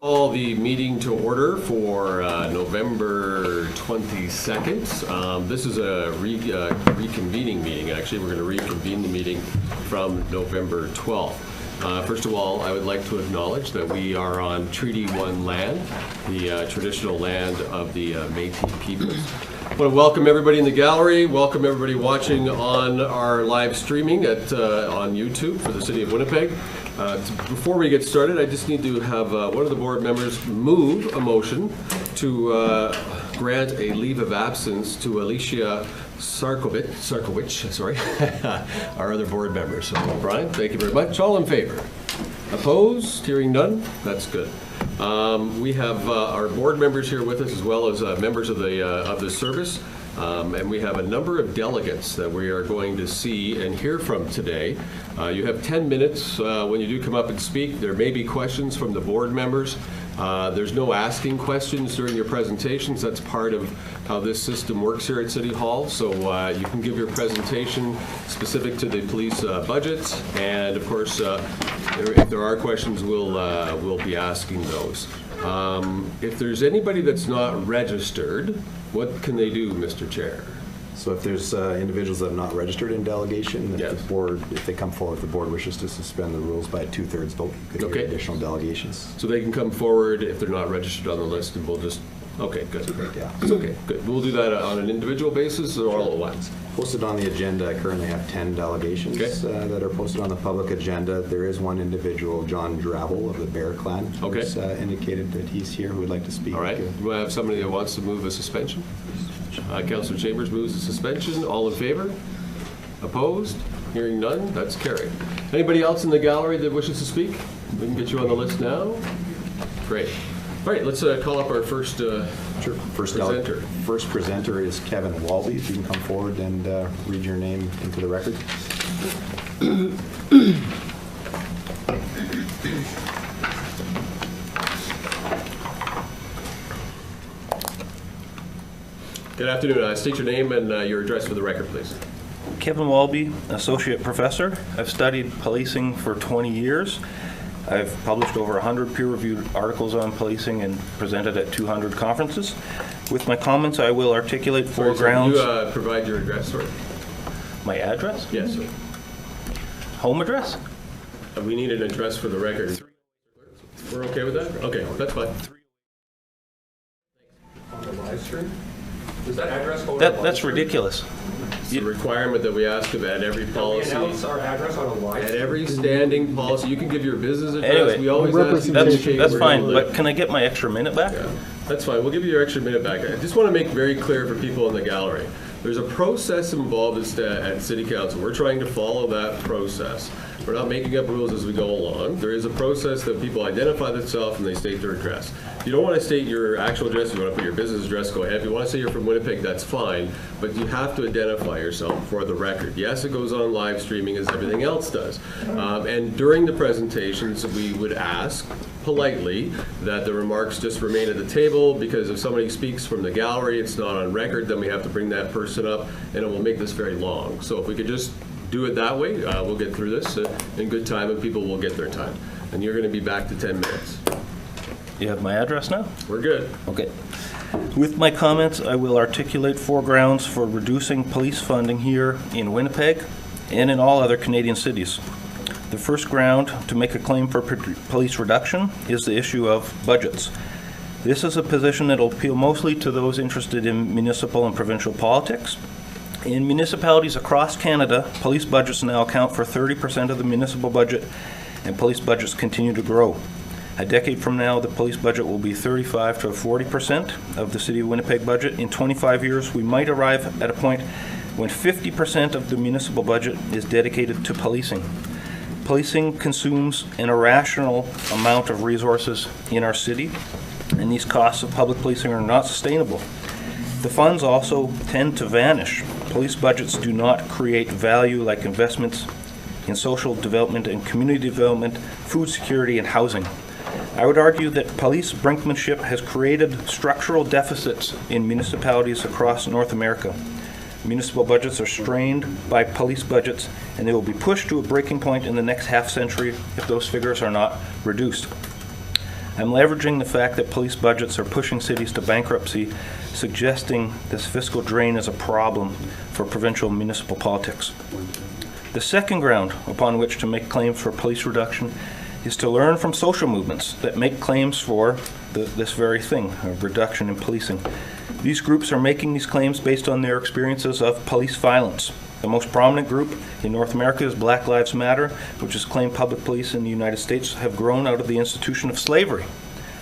Call the meeting to order for November 22nd. This is a reconvening meeting. Actually, we're going to reconvene the meeting from November 12th. First of all, I would like to acknowledge that we are on Treaty 1 land, the traditional land of the Métis peoples. I want to welcome everybody in the gallery, welcome everybody watching on our live streaming on YouTube for the City of Winnipeg. Before we get started, I just need to have one of the board members move a motion to grant a leave of absence to Alicia Sarkowicz, sorry, our other board member. So, Brian, thank you very much. All in favor? Opposed? Hearing none? That's good. We have our board members here with us, as well as members of the service. And we have a number of delegates that we are going to see and hear from today. You have 10 minutes when you do come up and speak. There may be questions from the board members. There's no asking questions during your presentations. That's part of how this system works here at City Hall. So you can give your presentation specific to the police budgets. And of course, if there are questions, we'll be asking those. If there's anybody that's not registered, what can they do, Mr. Chair? So if there's individuals that have not registered in delegation, yes. If the board, if they come forward, if the board wishes to suspend the rules by a 2/3 vote, you could hear additional delegations. So they can come forward if they're not registered on the list, and we'll just, okay, good. Yeah. It's okay, good. We'll do that on an individual basis or all at once? Posted on the agenda, I currently have 10 delegations that are posted on the public agenda. There is one individual, John Drabble of the Bear Clan, who's indicated that he's here who would like to speak. All right. Do I have somebody that wants to move a suspension? Councillor Chambers moves a suspension. All in favor? Opposed? Hearing none? That's carried. Anybody else in the gallery that wishes to speak? We can get you on the list now. Great. All right, let's call up our first presenter. First presenter is Kevin Walby. If you can come forward and read your name into the record. Good afternoon. State your name and your address for the record, please. Kevin Walby, Associate Professor. I've studied policing for 20 years. I've published over 100 peer-reviewed articles on policing and presented at 200 conferences. With my comments, I will articulate four grounds. Can you provide your address, sir? My address? Yes, sir. Home address? We need an address for the record. We're okay with that? Okay, that's fine. On the live stream? Does that address go on That's ridiculous. It's a requirement that we ask of at every policy. Can we announce our address on a live At stream? every standing policy. You can give your business address. Anyway, we always ask you to indicate that's where fine, you live. but can I get my extra minute back? Yeah, that's fine. We'll give you your extra minute back. I just want to make very clear for people in the gallery. There's a process involved at City Council. We're trying to follow that process. We're not making up rules as we go along. There is a process that people identify themselves and they state their address. If you don't want to state your actual address, if you want to put your business address, go ahead. If you want to say you're from Winnipeg, that's fine, but you have to identify yourself for the record. Yes, it goes on live streaming as everything else does. And during the presentations, we would ask politely that the remarks just remain at the table, because if somebody speaks from the gallery, it's not on record, then we have to bring that person up, and it will make this very long. So if we could just do it that way, we'll get through this in good time, and people will get their time. And you're going to be back to 10 minutes. You have my address now? We're good. Okay. With my comments, I will articulate four grounds for reducing police funding here in Winnipeg and in all other Canadian cities. The first ground to make a claim for police reduction is the issue of budgets. This is a position that will appeal mostly to those interested in municipal and provincial politics. In municipalities across Canada, police budgets now account for 30% of the municipal budget, and police budgets continue to grow. A decade from now, the police budget will be 35 to 40% of the City of Winnipeg budget. In 25 years, we might arrive at a point when 50% of the municipal budget is dedicated to policing. Policing consumes an irrational amount of resources in our city, and these costs of public policing are not sustainable. The funds also tend to vanish. Police budgets do not create value like investments in social development and community development, food security, and housing. I would argue that police brinkmanship has created structural deficits in municipalities across North America. Municipal budgets are strained by police budgets, and they will be pushed to a breaking point in the next half century if those figures are not reduced. I'm leveraging the fact that police budgets are pushing cities to bankruptcy, suggesting this fiscal drain is a problem for provincial municipal politics. The second ground upon which to make claims for police reduction is to learn from social movements that make claims for this very thing, a reduction in policing. These groups are making these claims based on their experiences of police violence. The most prominent group in North America is Black Lives Matter, which has claimed public police in the United States have grown out of the institution of slavery.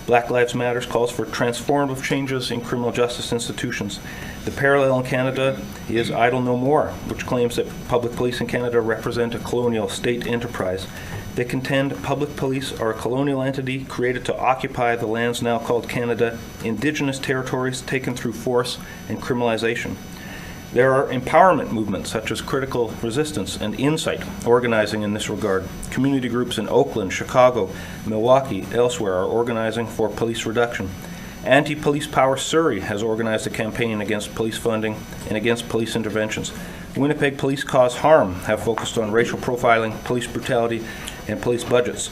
Black Lives Matter calls for transformative changes in criminal justice institutions. The parallel in Canada is Idle No More, which claims that public police in Canada represent a colonial state enterprise. They contend public police are a colonial entity created to occupy the lands now called Canada, Indigenous territories taken through force and criminalization. There are empowerment movements such as Critical Resistance and Insight organizing in this regard. Community groups in Oakland, Chicago, Milwaukee, elsewhere are organizing for police reduction. Anti-Police Power Surrey has organized a campaign against police funding and against police interventions. Winnipeg Police Cause Harm have focused on racial profiling, police brutality, and police budgets.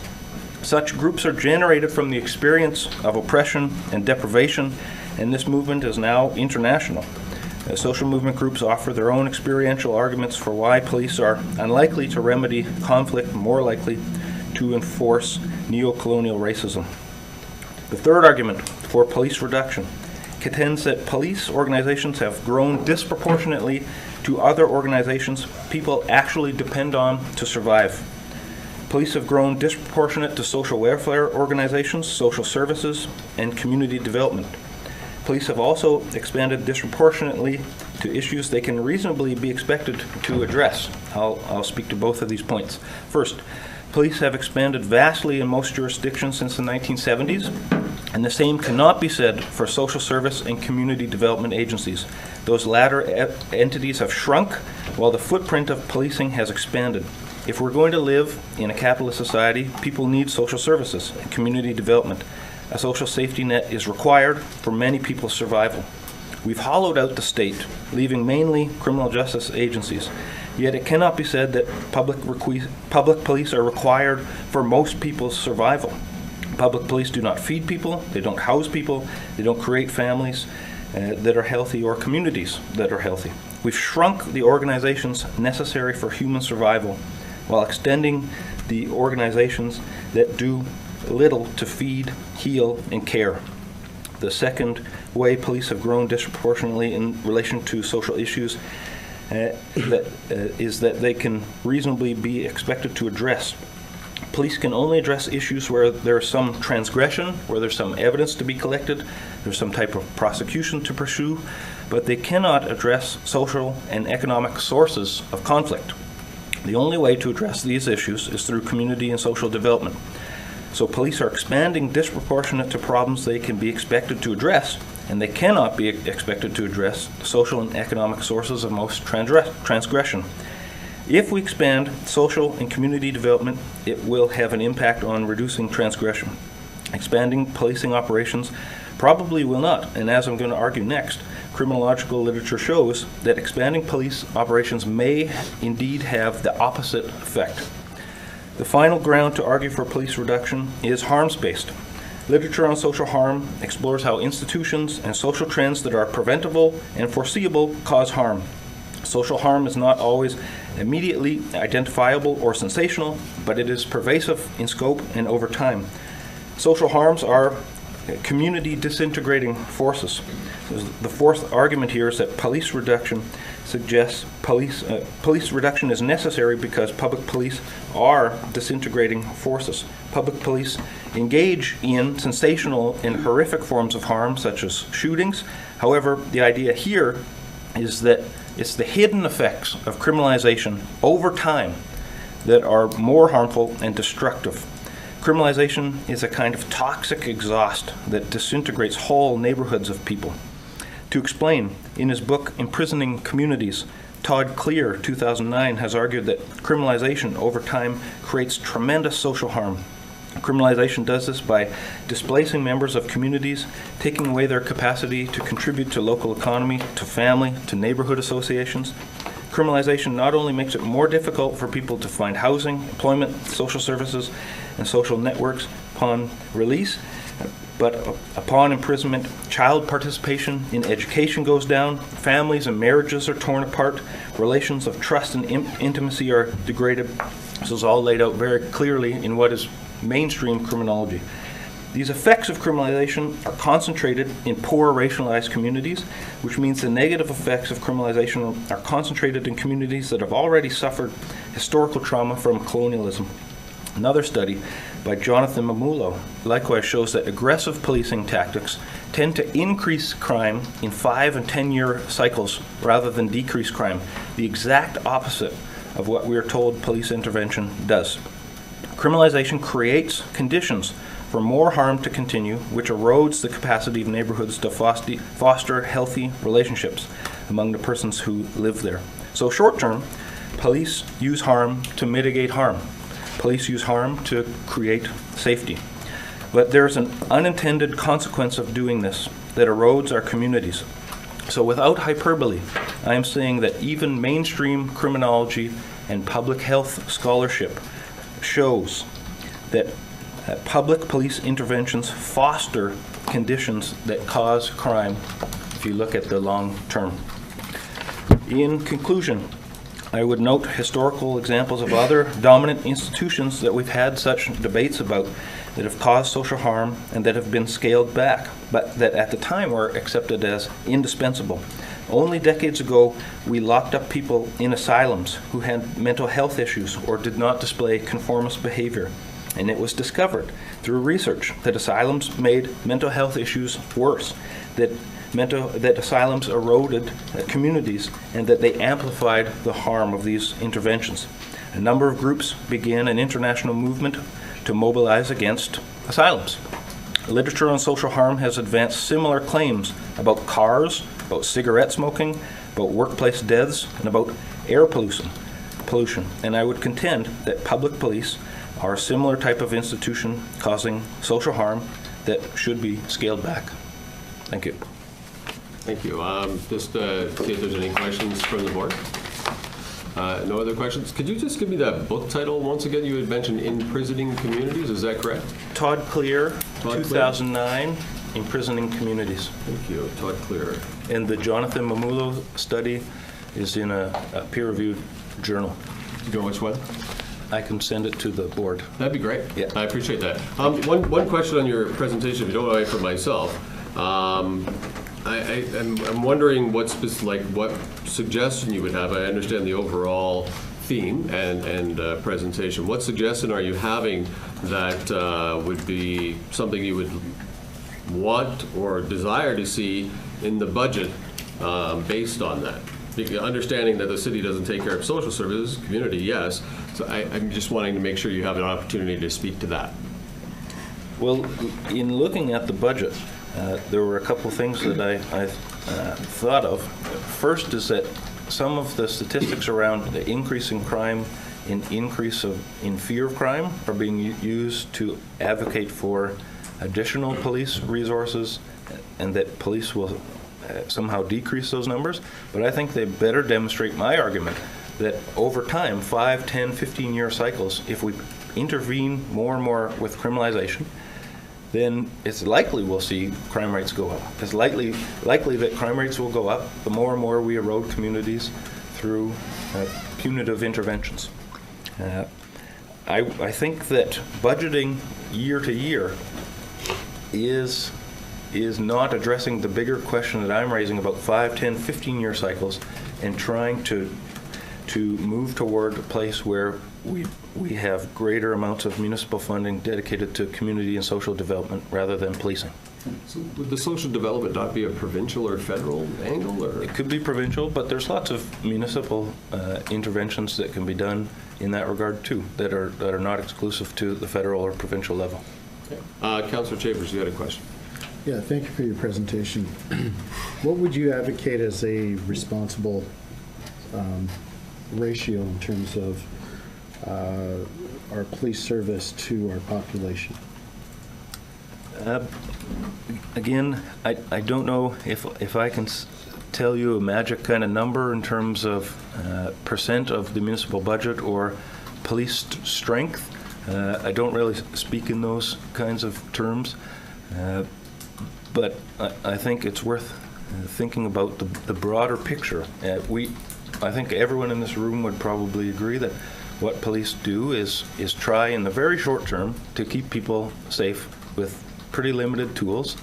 Such groups are generated from the experience of oppression and deprivation, and this movement is now international. Social movement groups offer their own experiential arguments for why police are unlikely to remedy conflict, more likely to enforce neo-colonial racism. The third argument for police reduction contends that police organizations have grown disproportionately to other organizations people actually depend on to survive. Police have grown disproportionate to social welfare organizations, social services, and community development. Police have also expanded disproportionately to issues they can reasonably be expected to address. I'll speak to both of these points. First, police have expanded vastly in most jurisdictions since the 1970s, and the same cannot be said for social service and community development agencies. Those latter entities have shrunk while the footprint of policing has expanded. If we're going to live in a capitalist society, people need social services and community development. A social safety net is required for many people's survival. We've hollowed out the state, leaving mainly criminal justice agencies. Yet it cannot be said that public police are required for most people's survival. Public police do not feed people, they don't house people, they don't create families that are healthy or communities that are healthy. We've shrunk the organizations necessary for human survival while extending the organizations that do little to feed, heal, and care. The second way police have grown disproportionately in relation to social issues is that they can reasonably be expected to address. Police can only address issues where there's some transgression, where there's some evidence to be collected, there's some type of prosecution to pursue, but they cannot address social and economic sources of conflict. The only way to address these issues is through community and social development. So police are expanding disproportionate to problems they can be expected to address, and they cannot be expected to address the social and economic sources of most transgression. If we expand social and community development, it will have an impact on reducing transgression. Expanding policing operations probably will not, and as I'm going to argue next, criminological literature shows that expanding police operations may indeed have the opposite effect. The final ground to argue for police reduction is harms-based. Literature on social harm explores how institutions and social trends that are preventable and foreseeable cause harm. Social harm is not always immediately identifiable or sensational, but it is pervasive in scope and over time. Social harms are community disintegrating forces. The fourth argument here is that police reduction suggests police reduction is necessary because public police are disintegrating forces. Public police engage in sensational and horrific forms of harm, such as shootings. However, the idea here is that it's the hidden effects of criminalization over time that are more harmful and destructive. Criminalization is a kind of toxic exhaust that disintegrates whole neighborhoods of people. To explain, in his book Imprisoning Communities, Todd Clear, 2009, has argued that criminalization over time creates tremendous social harm. Criminalization does this by displacing members of communities, taking away their capacity to contribute to local economy, to family, to neighborhood associations. Criminalization not only makes it more difficult for people to find housing, employment, social services, and social networks, upon release, but upon imprisonment, child participation in education goes down, families and marriages are torn apart, relations of trust and intimacy are degraded. This is all laid out very clearly in what is mainstream criminology. These effects of criminalization are concentrated in poor racialized communities, which means the negative effects of criminalization are concentrated in communities that have already suffered historical trauma from colonialism. Another study by Jonathan Mamulo likewise shows that aggressive policing tactics tend to increase crime in 5 and 10-year cycles rather than decrease crime, the exact opposite of what we are told police intervention does. Criminalization creates conditions for more harm to continue, which erodes the capacity of neighborhoods to foster healthy relationships among the persons who live there. So short term, police use harm to mitigate harm. Police use harm to create safety. But there's an unintended consequence of doing this that erodes our communities. So without hyperbole, I am saying that even mainstream criminology and public health scholarship shows that public police interventions foster conditions that cause crime if you look at the long term. In conclusion, I would note historical examples of other dominant institutions that we've had such debates about that have caused social harm and that have been scaled back, but that at the time were accepted as indispensable. Only decades ago, we locked up people in asylums who had mental health issues or did not display conformist behavior. And it was discovered through research that asylums made mental health issues worse, that asylums eroded communities, and that they amplified the harm of these interventions. A number of groups began an international movement to mobilize against asylums. Literature on social harm has advanced similar claims about cars, about cigarette smoking, about workplace deaths, and about air pollution. And I would contend that public police are a similar type of institution causing social harm that should be scaled back. Thank you. Thank you. Just see if there's any questions from the board. No other questions? Could you just give me that book title once again? You had mentioned Imprisoning Communities, is that correct? Todd Clear, Todd 2009, Imprisoning Communities. Thank you. Todd Clear. And the Jonathan Mamulo study is in a peer-reviewed journal. You know which one? I can send it to the board. That'd be great. Yeah. I appreciate that. One question on your presentation, if you don't mind, for myself. I'm wondering what suggestion you would have. I understand the overall theme and presentation. What suggestion are you having that would be something you would want or desire to see in the budget based on that? Because understanding that the city doesn't take care of social services, community, yes. So I'm just wanting to make sure you have an opportunity to speak to that. Well, in looking at the budget, there were a couple of things that I thought of. First is that some of the statistics around the increase in crime and increase in fear of crime are being used to advocate for additional police resources and that police will somehow decrease those numbers. But I think they better demonstrate my argument that over time, 5, 10, 15-year cycles, if we intervene more and more with criminalization, then it's likely we'll see crime rates go up. It's likely that crime rates will go up the more and more we erode communities through punitive interventions. I think that budgeting year to year is not addressing the bigger question that I'm raising about 5, 10, 15-year cycles and trying to move toward a place where we have greater amounts of municipal funding dedicated to community and social development rather than policing. So would the social development not be a provincial or federal angle? Or? It could be provincial, but there's lots of municipal interventions that can be done in that regard too, that are not exclusive to the federal or provincial level. Okay. Councillor Chambers, you had a question. Yeah, thank you for your presentation. What would you advocate as a responsible ratio in terms of our police service to our population? Again, I don't know if I can tell you a magic kind of number in terms of percent of the municipal budget or police strength, I don't really speak in those kinds of terms, but I think it's worth thinking about the broader picture. I think everyone in this room would probably agree that what police do is try in the very short term to keep people safe with pretty limited tools.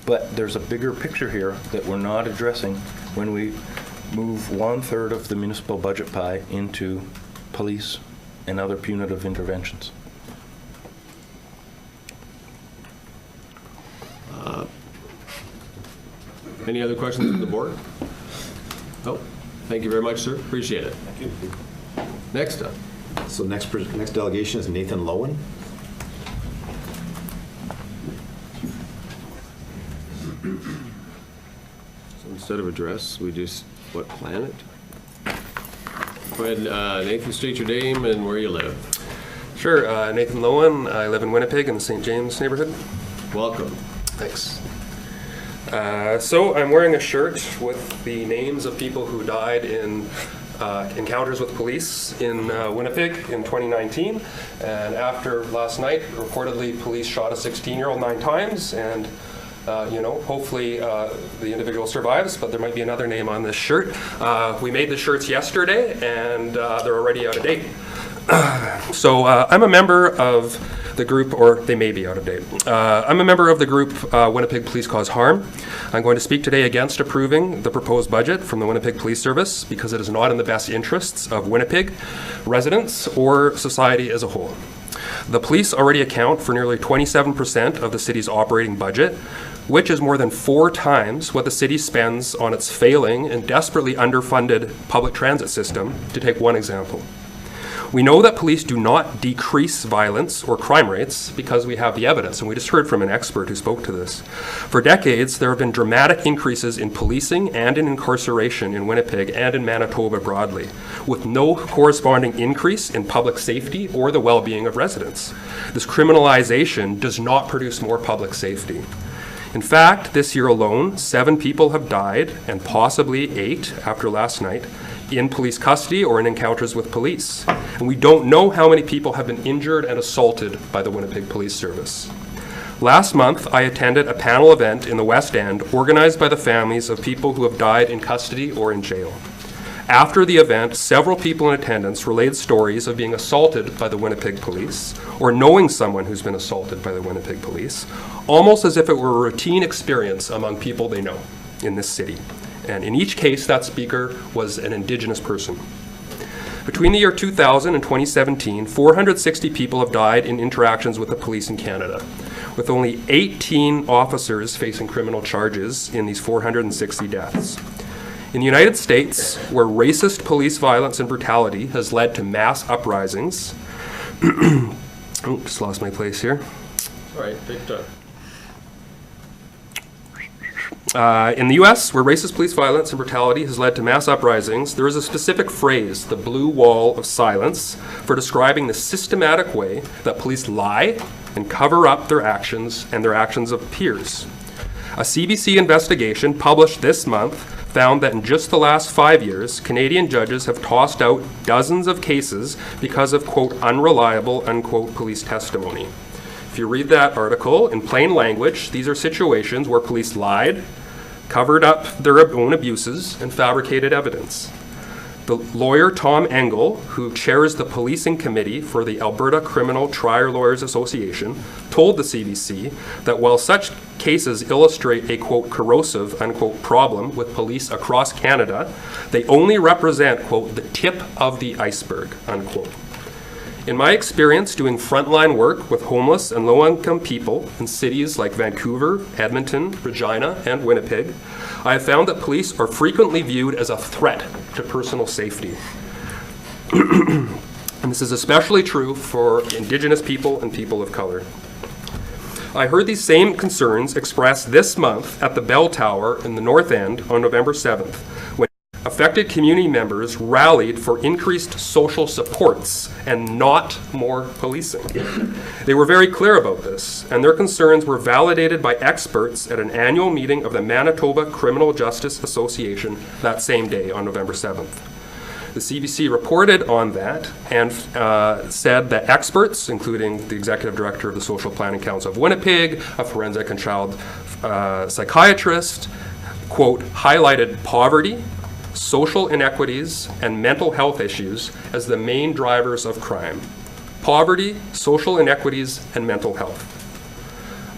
But there's a bigger picture here that we're not addressing when we move 1/3 of the municipal budget pie into police and other punitive interventions. Any other questions from the board? No? Thank you very much, sir. Appreciate it. Thank you. Next up. So next delegation is Nathan Lowen. So instead of address, we just, what, planet? Go ahead, Nathan, state your name and where you live. Sure, Nathan Lowen. I live in Winnipeg in the St. James neighborhood. Welcome. Thanks. So I'm wearing a shirt with the names of people who died in encounters with police in Winnipeg in 2019. And after last night, reportedly police shot a 16-year-old 9 times, and hopefully the individual survives, but there might be another name on this shirt. We made the shirts yesterday, and they're already out of date. So I'm a member of the group, or they may be out of date. I'm a member of the group Winnipeg Police Cause Harm. I'm going to speak today against approving the proposed budget from the Winnipeg Police Service because it is not in the best interests of Winnipeg residents or society as a whole. The police already account for nearly 27% of the city's operating budget, which is more than 4 times what the city spends on its failing and desperately underfunded public transit system, to take one example. We know that police do not decrease violence or crime rates because we have the evidence, and we just heard from an expert who spoke to this. For decades, there have been dramatic increases in policing and in incarceration in Winnipeg and in Manitoba broadly, with no corresponding increase in public safety or the well-being of residents. This criminalization does not produce more public safety. In fact, this year alone, 7 people have died, and possibly 8 after last night, in police custody or in encounters with police. And we don't know how many people have been injured and assaulted by the Winnipeg Police Service. Last month, I attended a panel event in the West End organized by the families of people who have died in custody or in jail. After the event, several people in attendance relayed stories of being assaulted by the Winnipeg Police or knowing someone who's been assaulted by the Winnipeg Police, almost as if it were a routine experience among people they know in this city. And in each case, that speaker was an Indigenous person. Between the year 2000 and 2017, 460 people have died in interactions with the police in Canada, with only 18 officers facing criminal charges in these 460 deaths. In the United States, where racist police violence and brutality has led to mass uprisings, just lost my place here. All right, take your time. In the U.S., where racist police violence and brutality has led to mass uprisings, there is a specific phrase, the blue wall of silence, for describing the systematic way that police lie and cover up their actions and their actions of peers. A CBC investigation published this month found that in just the last 5 years, Canadian judges have tossed out dozens of cases because of, quote, unreliable, unquote, police testimony. If you read that article in plain language, these are situations where police lied, covered up their own abuses, and fabricated evidence. The lawyer Tom Engel, who chairs the policing committee for the Alberta Criminal Trial Lawyers Association, told the CBC that while such cases illustrate a, quote, corrosive, unquote, problem with police across Canada, they only represent, quote, the tip of the iceberg, unquote. In my experience doing frontline work with homeless and low-income people in cities like Vancouver, Edmonton, Regina, and Winnipeg, I have found that police are frequently viewed as a threat to personal safety. And this is especially true for Indigenous people and people of color. I heard these same concerns expressed this month at the Bell Tower in the North End on November 7th, when affected community members rallied for increased social supports and not more policing. They were very clear about this, and their concerns were validated by experts at an annual meeting of the Manitoba Criminal Justice Association that same day on November 7th. The CBC reported on that and said that experts, including the Executive Director of the Social Planning Council of Winnipeg, a forensic and child psychiatrist, quote, highlighted poverty, social inequities, and mental health issues as the main drivers of crime. Poverty, social inequities, and mental health.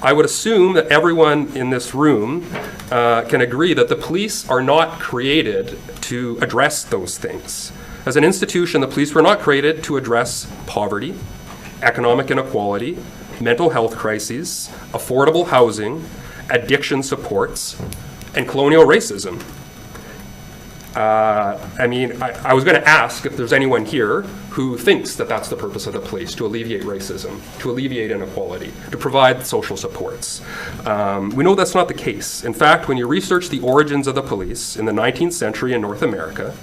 I would assume that everyone in this room can agree that the police are not created to address those things. As an institution, the police were not created to address poverty, economic inequality, mental health crises, affordable housing, addiction supports, and colonial racism. I was going to ask if there's anyone here who thinks that that's the purpose of the police, to alleviate racism, to alleviate inequality, to provide social supports. We know that's not the case. In fact, when you research the origins of the police in the 19th century in North America,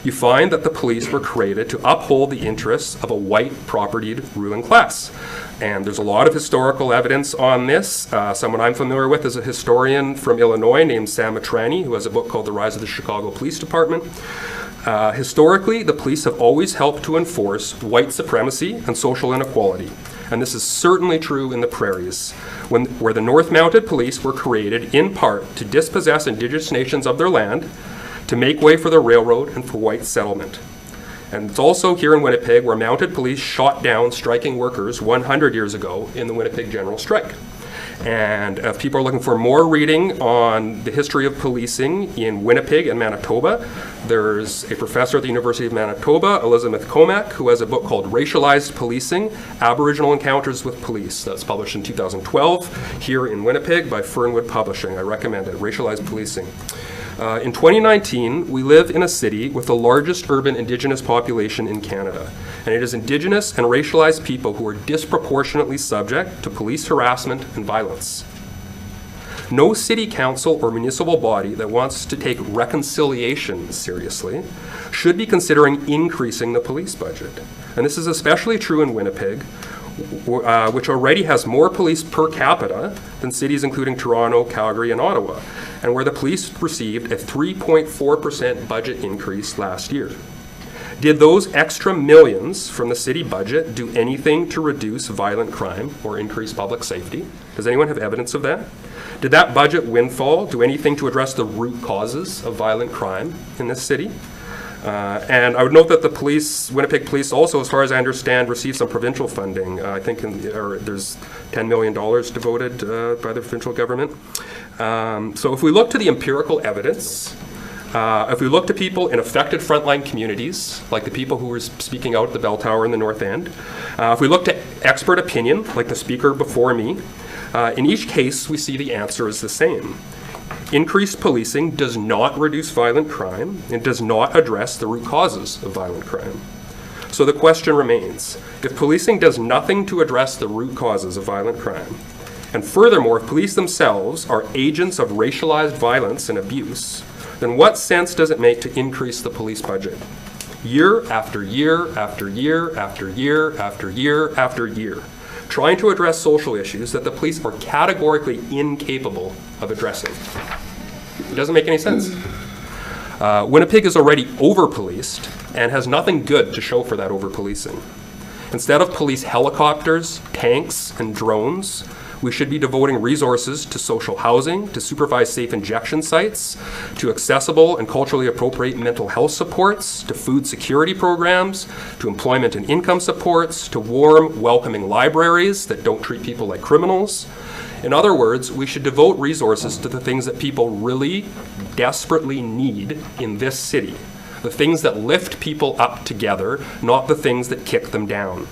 you find that the police were created to uphold the interests of a white propertied ruling class. And there's a lot of historical evidence on this. Someone I'm familiar with is a historian from Illinois named Sam Matrani, who has a book called The Rise of the Chicago Police Department. Historically, the police have always helped to enforce white supremacy and social inequality. And this is certainly true in the prairies, where the North Mounted Police were created in part to dispossess Indigenous nations of their land, to make way for the railroad and for white settlement. And it's also here in Winnipeg where mounted police shot down striking workers 100 years ago in the Winnipeg General Strike. And if people are looking for more reading on the history of policing in Winnipeg and Manitoba, there's a professor at the University of Manitoba, Elizabeth Comack, who has a book called Racialized Policing, Aboriginal Encounters with Police. That's published in 2012 here in Winnipeg by Fernwood Publishing. I recommend it, Racialized Policing. In 2019, we live in a city with the largest urban Indigenous population in Canada, and it is Indigenous and racialized people who are disproportionately subject to police harassment and violence. No city council or municipal body that wants to take reconciliation seriously should be considering increasing the police budget. And this is especially true in Winnipeg, which already has more police per capita than cities including Toronto, Calgary, and Ottawa, and where the police received a 3.4% budget increase last year. Did those extra millions from the city budget do anything to reduce violent crime or increase public safety? Does anyone have evidence of that? Did that budget windfall do anything to address the root causes of violent crime in this city? And I would note that the police, Winnipeg Police also, as far as I understand, received some provincial funding. I think there's $10 million devoted by the provincial government. So if we look to the empirical evidence, if we look to people in affected frontline communities, like the people who were speaking out at the Bell Tower in the North End, if we look to expert opinion, like the speaker before me, in each case we see the answer is the same. Increased policing does not reduce violent crime and does not address the root causes of violent crime. So the question remains, if policing does nothing to address the root causes of violent crime, and furthermore, if police themselves are agents of racialized violence and abuse, then what sense does it make to increase the police budget? Year after year after year after year after year after year, trying to address social issues that the police are categorically incapable of addressing. It doesn't make any sense. Winnipeg is already over-policed and has nothing good to show for that over-policing. Instead of police helicopters, tanks, and drones, we should be devoting resources to social housing, to supervised safe injection sites, to accessible and culturally appropriate mental health supports, to food security programs, to employment and income supports, to warm, welcoming libraries that don't treat people like criminals. In other words, we should devote resources to the things that people really desperately need in this city, the things that lift people up together, not the things that kick them down.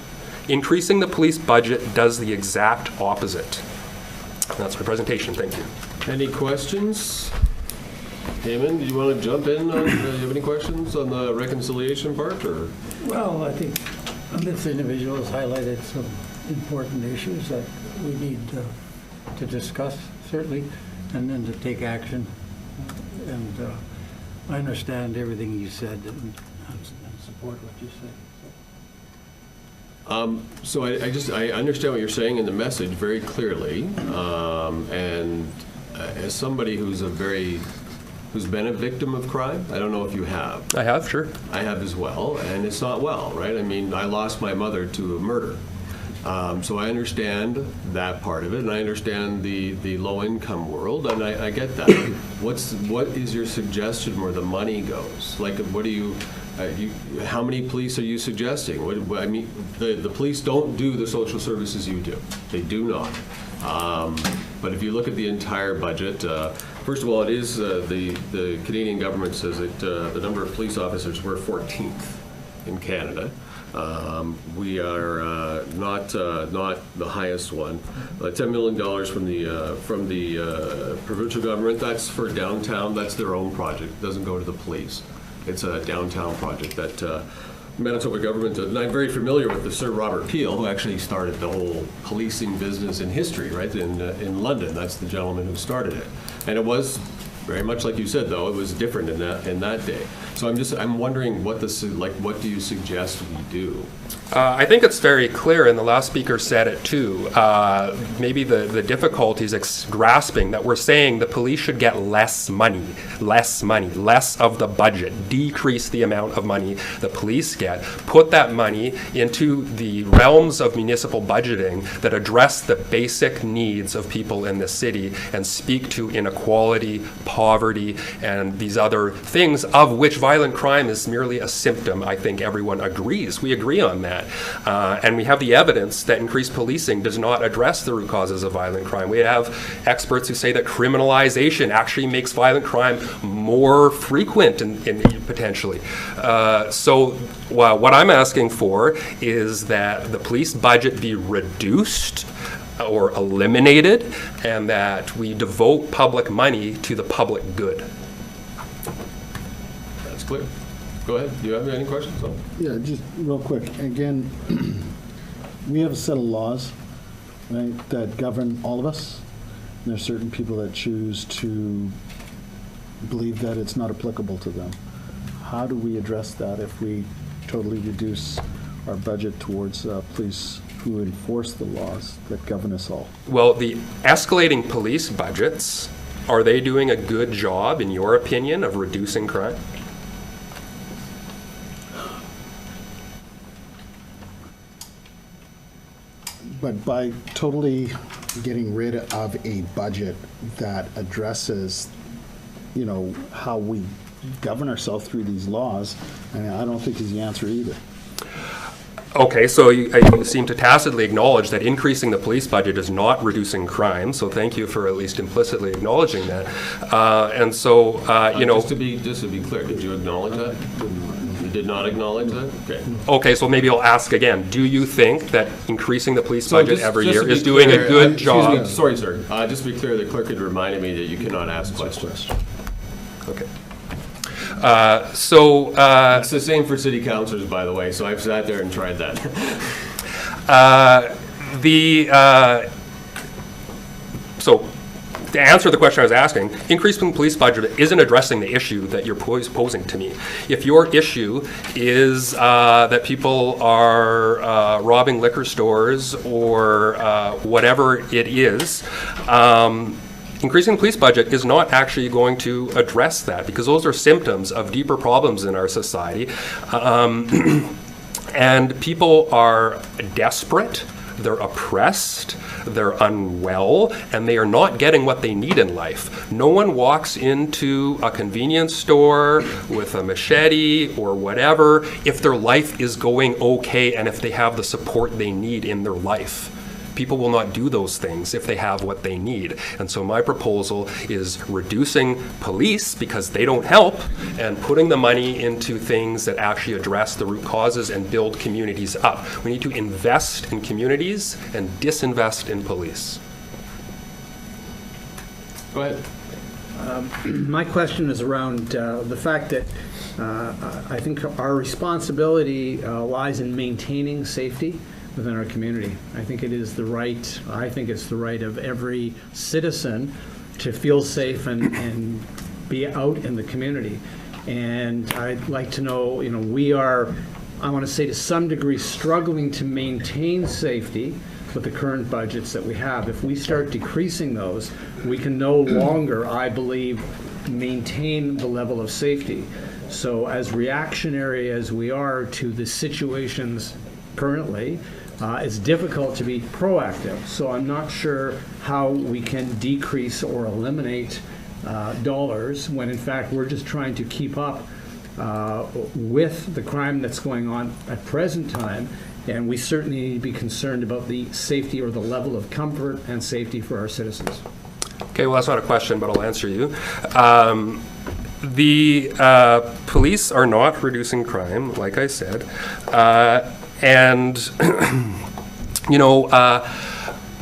Increasing the police budget does the exact opposite. That's my presentation. Thank you. Any questions? Damon, do you want to jump in? Do you have any questions on the reconciliation part? Or? Well, I think this individual has highlighted some important issues that we need to discuss, certainly, and then to take action. And I understand everything you said and support what you said. So I understand what you're saying in the message very clearly, and as somebody who's a very who's been a victim of crime. I don't know if you have. I have, sure. I have as well, and it's not well, right? I mean, I lost my mother to a murder. So I understand that part of it, and I understand the low-income world, and I get that. What is your suggestion where the money goes? Like, what do you, how many police are you suggesting? I mean, the police don't do the social services you do. They do not. But if you look at the entire budget, first of all, it is the Canadian government says that the number of police officers, we're 14th in Canada. We are not the highest one. $10 million from the provincial government. That's for downtown. That's their own project. It doesn't go to the police. It's a downtown project that Manitoba government did. And I'm very familiar with the Sir Robert Peel, who actually started the whole policing business in history, right, in London. That's the gentleman who started it. And it was very much like you said, though, it was different in that day. So I'm wondering what do you suggest we do? I think it's very clear, and the last speaker said it too. Maybe the difficulty is grasping that we're saying the police should get less money, less of the budget, decrease the amount of money the police get, put that money into the realms of municipal budgeting that address the basic needs of people in the city and speak to inequality, poverty, and these other things, of which violent crime is merely a symptom. I think everyone agrees. We agree on that. And we have the evidence that increased policing does not address the root causes of violent crime. We have experts who say that criminalization actually makes violent crime more frequent in potentially. So what I'm asking for is that the police budget be reduced or eliminated, and that we devote public money to the public good. That's clear. Go ahead. Do you have any questions? Yeah, just real quick. Again, we have a set of laws, right, that govern all of us. And there's certain people that choose to believe that it's not applicable to them. How do we address that if we totally reduce our budget towards police who enforce the laws that govern us all? Well, the escalating police budgets, are they doing a good job, in your opinion, of reducing crime? But by totally getting rid of a budget that addresses, how we govern ourselves through these laws, I don't think is the answer either. Okay, so you seem to tacitly acknowledge that increasing the police budget is not reducing crime, so thank you for at least implicitly acknowledging that. And so, Just to be clear, did you acknowledge that? You did not acknowledge that? Okay. Okay, so maybe I'll ask again. Do you think that increasing the police budget just every to year be is doing clear, a good excuse job? me, sorry, sir. Just to be clear, the clerk had reminded me that you cannot ask questions. Okay. It's the same for city councilors, by the way, so I've sat there and tried that. So to answer the question I was asking, increasing the police budget isn't addressing the issue that you're posing to me. If your issue is that people are robbing liquor stores or whatever it is, increasing the police budget is not actually going to address that, because those are symptoms of deeper problems in our society. And people are desperate, they're oppressed, they're unwell, and they are not getting what they need in life. No one walks into a convenience store with a machete or whatever if their life is going okay and if they have the support they need in their life. People will not do those things if they have what they need. And so my proposal is reducing police because they don't help, and putting the money into things that actually address the root causes and build communities up. We need to invest in communities and disinvest in police. Go ahead. My question is around the fact that I think our responsibility lies in maintaining safety within our community. I think it's the right of every citizen to feel safe and be out in the community. And I'd like to know, we are, I want to say to some degree, struggling to maintain safety with the current budgets that we have. If we start decreasing those, we can no longer, I believe, maintain the level of safety. So as reactionary as we are to the situations currently, it's difficult to be proactive. So I'm not sure how we can decrease or eliminate dollars when in fact we're just trying to keep up with the crime that's going on at present time, and we certainly need to be concerned about the safety or the level of comfort and safety for our citizens. Okay, well, that's not a question, but I'll answer you. The police are not reducing crime, like I said, and you know,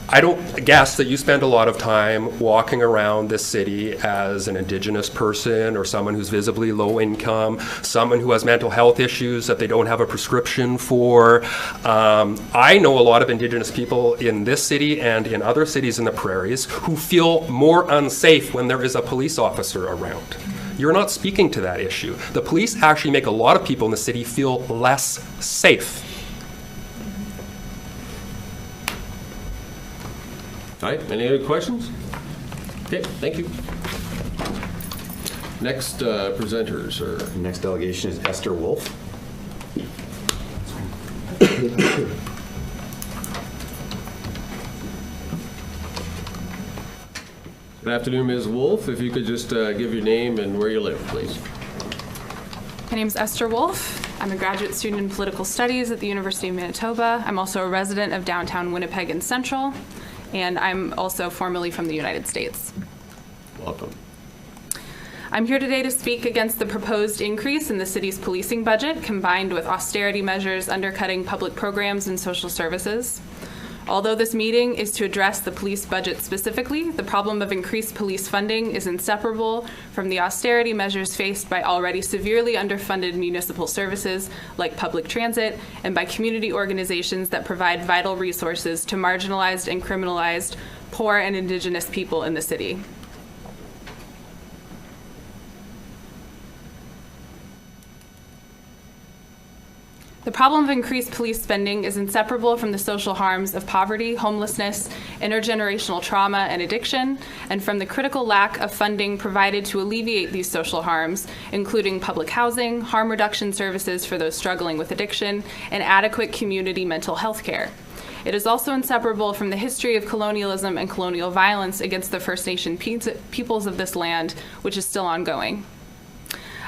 I don't guess that you spend a lot of time walking around this city as an Indigenous person or someone who's visibly low income, someone who has mental health issues that they don't have a prescription for. I know a lot of Indigenous people in this city and in other cities in the prairies who feel more unsafe when there is a police officer around. You're not speaking to that issue. The police actually make a lot of people in the city feel less safe. All right, any other questions? Okay, thank you. Next presenters are... Next delegation is Esther Wolf. Good afternoon, Ms. Wolf. If you could just give your name and where you live, please. My name is Esther Wolf. I'm a graduate student in political studies at the University of Manitoba. I'm also a resident of downtown Winnipeg and Central, and I'm also formerly from the United States. Welcome. I'm here today to speak against the proposed increase in the city's policing budget, combined with austerity measures undercutting public programs and social services. Although this meeting is to address the police budget specifically, the problem of increased police funding is inseparable from the austerity measures faced by already severely underfunded municipal services like public transit and by community organizations that provide vital resources to marginalized and criminalized poor and Indigenous people in the city. The problem of increased police spending is inseparable from the social harms of poverty, homelessness, intergenerational trauma, and addiction, and from the critical lack of funding provided to alleviate these social harms, including public housing, harm reduction services for those struggling with addiction, and adequate community mental health care. It is also inseparable from the history of colonialism and colonial violence against the First Nation peoples of this land, which is still ongoing.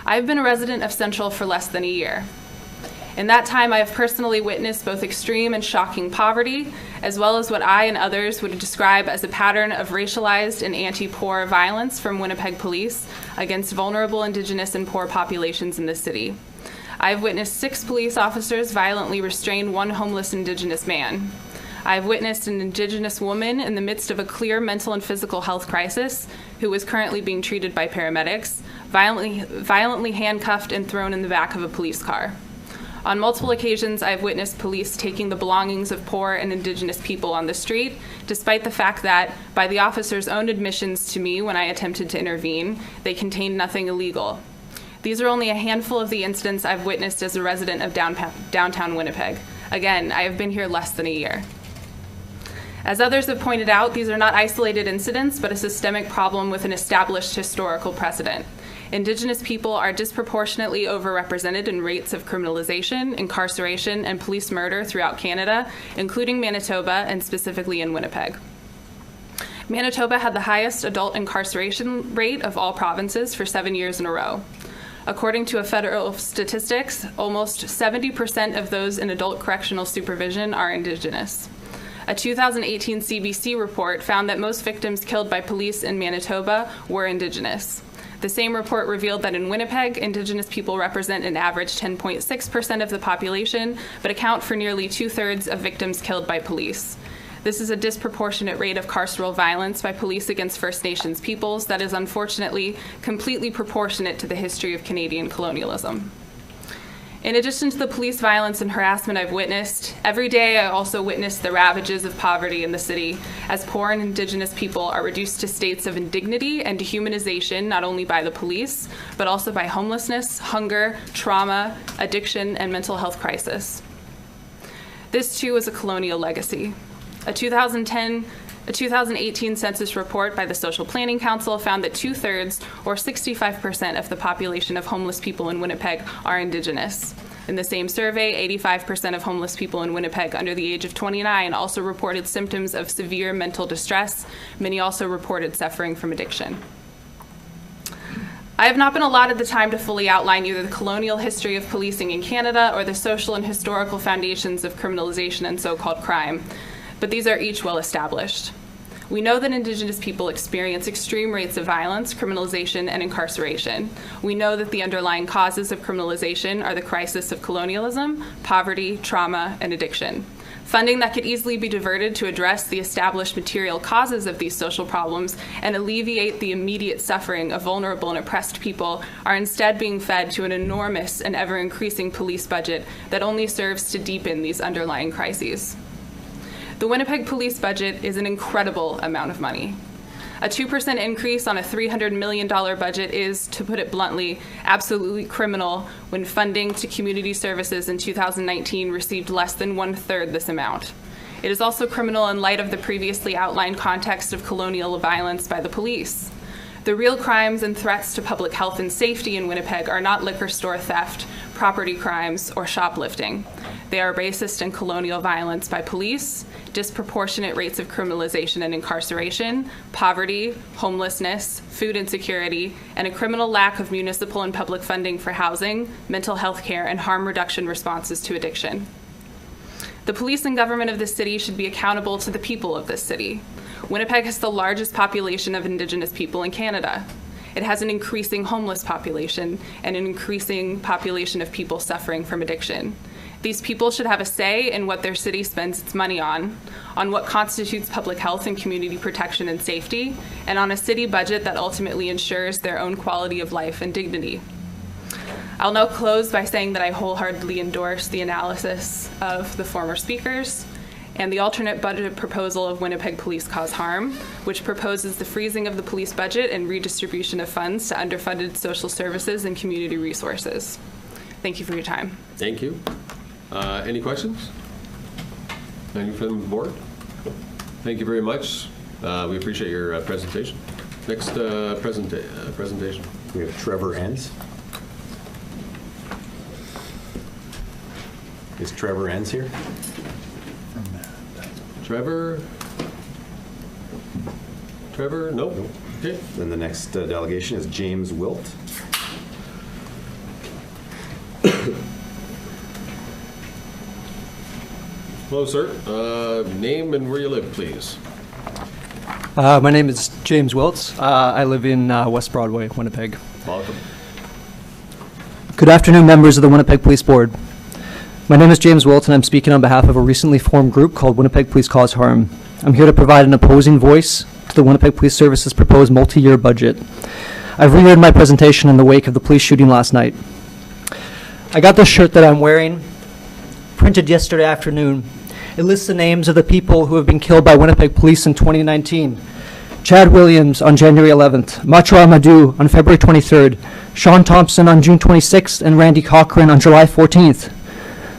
I've been a resident of Central for less than a year. In that time, I have personally witnessed both extreme and shocking poverty, as well as what I and others would describe as a pattern of racialized and anti-poor violence from Winnipeg police against vulnerable Indigenous and poor populations in the city. I've witnessed 6 police officers violently restrain one homeless Indigenous man. I've witnessed an Indigenous woman in the midst of a clear mental and physical health crisis who is currently being treated by paramedics, violently handcuffed and thrown in the back of a police car. On multiple occasions, I've witnessed police taking the belongings of poor and Indigenous people on the street, despite the fact that, by the officers' own admissions to me when I attempted to intervene, they contained nothing illegal. These are only a handful of the incidents I've witnessed as a resident of downtown Winnipeg. Again, I have been here less than a year. As others have pointed out, these are not isolated incidents, but a systemic problem with an established historical precedent. Indigenous people are disproportionately overrepresented in rates of criminalization, incarceration, and police murder throughout Canada, including Manitoba and specifically in Winnipeg. Manitoba had the highest adult incarceration rate of all provinces for 7 years in a row. According to federal statistics, almost 70% of those in adult correctional supervision are Indigenous. A 2018 CBC report found that most victims killed by police in Manitoba were Indigenous. The same report revealed that in Winnipeg, Indigenous people represent an average 10.6% of the population, but account for nearly 2/3 of victims killed by police. This is a disproportionate rate of carceral violence by police against First Nations peoples that is unfortunately completely proportionate to the history of Canadian colonialism. In addition to the police violence and harassment I've witnessed, every day I also witness the ravages of poverty in the city as poor and Indigenous people are reduced to states of indignity and dehumanization not only by the police, but also by homelessness, hunger, trauma, addiction, and mental health crisis. This too is a colonial legacy. A 2010 A 2018 census report by the Social Planning Council found that 2/3, or 65% of the population of homeless people in Winnipeg are Indigenous. In the same survey, 85% of homeless people in Winnipeg under the age of 29 also reported symptoms of severe mental distress. Many also reported suffering from addiction. I have not been allotted the time to fully outline either the colonial history of policing in Canada or the social and historical foundations of criminalization and so-called crime, but these are each well established. We know that Indigenous people experience extreme rates of violence, criminalization, and incarceration. We know that the underlying causes of criminalization are the crisis of colonialism, poverty, trauma, and addiction. Funding that could easily be diverted to address the established material causes of these social problems and alleviate the immediate suffering of vulnerable and oppressed people are instead being fed to an enormous and ever-increasing police budget that only serves to deepen these underlying crises. The Winnipeg police budget is an incredible amount of money. A 2% increase on a $300 million budget is, to put it bluntly, absolutely criminal when funding to community services in 2019 received less than 1/3 this amount. It is also criminal in light of the previously outlined context of colonial violence by the police. The real crimes and threats to public health and safety in Winnipeg are not liquor store theft, property crimes, or shoplifting. They are racist and colonial violence by police, disproportionate rates of criminalization and incarceration, poverty, homelessness, food insecurity, and a criminal lack of municipal and public funding for housing, mental health care, and harm reduction responses to addiction. The police and government of this city should be accountable to the people of this city. Winnipeg has the largest population of Indigenous people in Canada. It has an increasing homeless population and an increasing population of people suffering from addiction. These people should have a say in what their city spends its money on what constitutes public health and community protection and safety, and on a city budget that ultimately ensures their own quality of life and dignity. I'll now close by saying that I wholeheartedly endorse the analysis of the former speakers and the alternate budget proposal of Winnipeg Police Cause Harm, which proposes the freezing of the police budget and redistribution of funds to underfunded social services and community resources. Thank you for your time. Thank you. Any questions? Any from the board? Thank you very much. We appreciate your presentation. Next presentation. We have Trevor Enns. Is Trevor Enns here? Trevor? Nope. Okay. Then the next delegation is James Wilt. Hello, sir. Name and where you live, please. My name is James Wiltz. I live in West Broadway, Winnipeg. Welcome. Good afternoon, members of the Winnipeg Police Board. My name is James Wiltz, and I'm speaking on behalf of a recently formed group called Winnipeg Police Cause Harm. I'm here to provide an opposing voice to the Winnipeg Police Service's proposed multi-year budget. I've reread my presentation in the wake of the police shooting last night. I got this shirt that I'm wearing, printed yesterday afternoon. It lists the names of the people who have been killed by Winnipeg police in 2019. Chad Williams on January 11th, Macho Amadou on February 23rd, Sean Thompson on June 26th, and Randy Cochran on July 14th.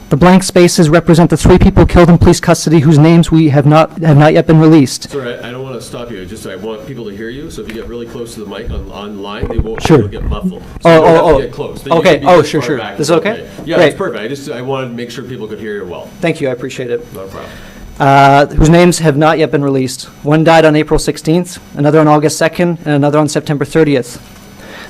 The blank spaces represent the 3 people killed in police custody whose names we have not yet been released. Sorry, I don't want to stop you. I want people to hear you. So if you get really close to the mic online, they won't Sure. they'll get muffled. So you don't have to get close. Then you Okay. can be as Sure, far sure. back This as is okay? Yeah, Great. it's perfect. I wanted to make sure people could hear you well. Thank you, I appreciate it. No problem. Whose names have not yet been released. One died on April 16th, another on August 2nd, and another on September 30th.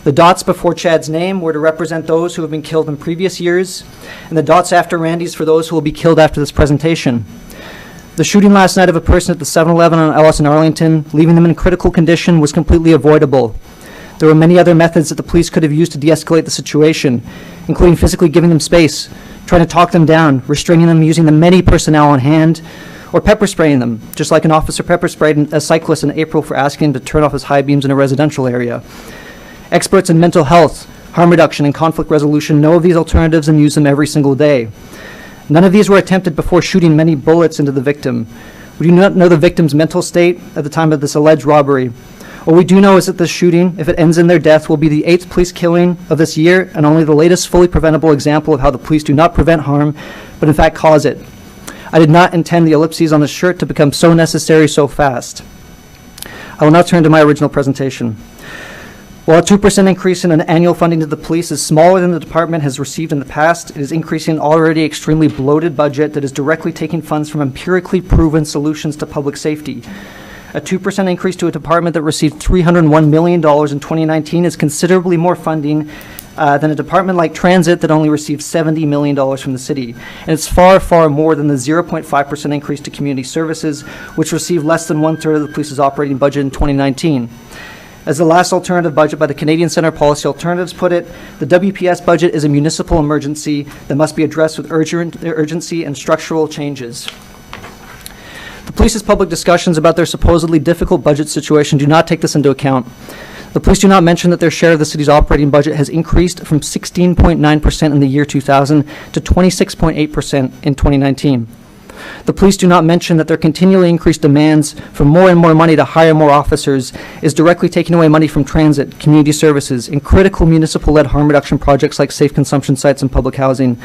The dots before Chad's name were to represent those who have been killed in previous years, and the dots after Randy's for those who will be killed after this presentation. The shooting last night of a person at the 7-Eleven on Ellis and Arlington, leaving them in critical condition, was completely avoidable. There were many other methods that the police could have used to de-escalate the situation, including physically giving them space, trying to talk them down, restraining them using the many personnel on hand, or pepper spraying them, just like an officer pepper sprayed a cyclist in April for asking him to turn off his high beams in a residential area. Experts in mental health, harm reduction, and conflict resolution know of these alternatives and use them every single day. None of these were attempted before shooting many bullets into the victim. We do not know the victim's mental state at the time of this alleged robbery. What we do know is that this shooting, if it ends in their death, will be the 8th police killing of this year and only the latest fully preventable example of how the police do not prevent harm, but in fact cause it. I did not intend the ellipses on the shirt to become so necessary so fast. I will now turn to my original presentation. While a 2% increase in an annual funding to the police is smaller than the department has received in the past, it is increasing an already extremely bloated budget that is directly taking funds from empirically proven solutions to public safety. A 2% increase to a department that received $301 million in 2019 is considerably more funding than a department like Transit that only received $70 million from the city. And it's far, far more than the 0.5% increase to community services, which received less than 1/3 of the police's operating budget in 2019. As the last alternative budget by the Canadian Centre Policy Alternatives put it, the WPS budget is a municipal emergency that must be addressed with urgency and structural changes. The police's public discussions about their supposedly difficult budget situation do not take this into account. The police do not mention that their share of the city's operating budget has increased from 16.9% in the year 2000 to 26.8% in 2019. The police do not mention that their continually increased demands for more and more money to hire more officers is directly taking away money from transit, community services, and critical municipal-led harm reduction projects like safe consumption sites and public housing.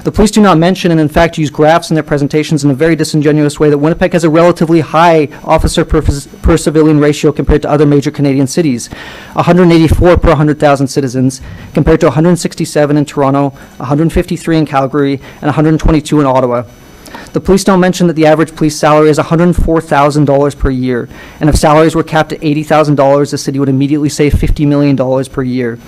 The police do not mention and in fact use graphs in their presentations in a very disingenuous way that Winnipeg has a relatively high officer per civilian ratio compared to other major Canadian cities, 184 per 100,000 citizens compared to 167 in Toronto, 153 in Calgary, and 122 in Ottawa. The police don't mention that the average police salary is $104,000 per year, and if salaries were capped at $80,000, the city would immediately save $50 million per year.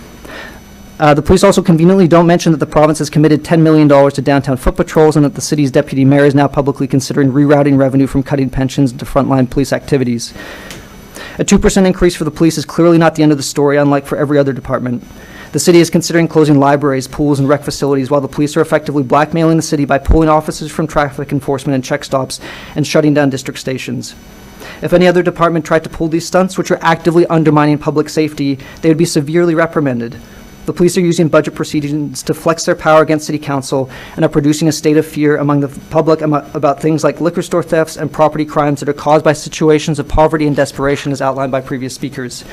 The police also conveniently don't mention that the province has committed $10 million to downtown foot patrols and that the city's deputy mayor is now publicly considering rerouting revenue from cutting pensions into frontline police activities. A 2% increase for the police is clearly not the end of the story, unlike for every other department. The city is considering closing libraries, pools, and rec facilities while the police are effectively blackmailing the city by pulling officers from traffic enforcement and check stops and shutting down district stations. If any other department tried to pull these stunts, which are actively undermining public safety, they would be severely reprimanded. The police are using budget proceedings to flex their power against City Council and are producing a state of fear among the public about things like liquor store thefts and property crimes that are caused by situations of poverty and desperation as outlined by previous speakers.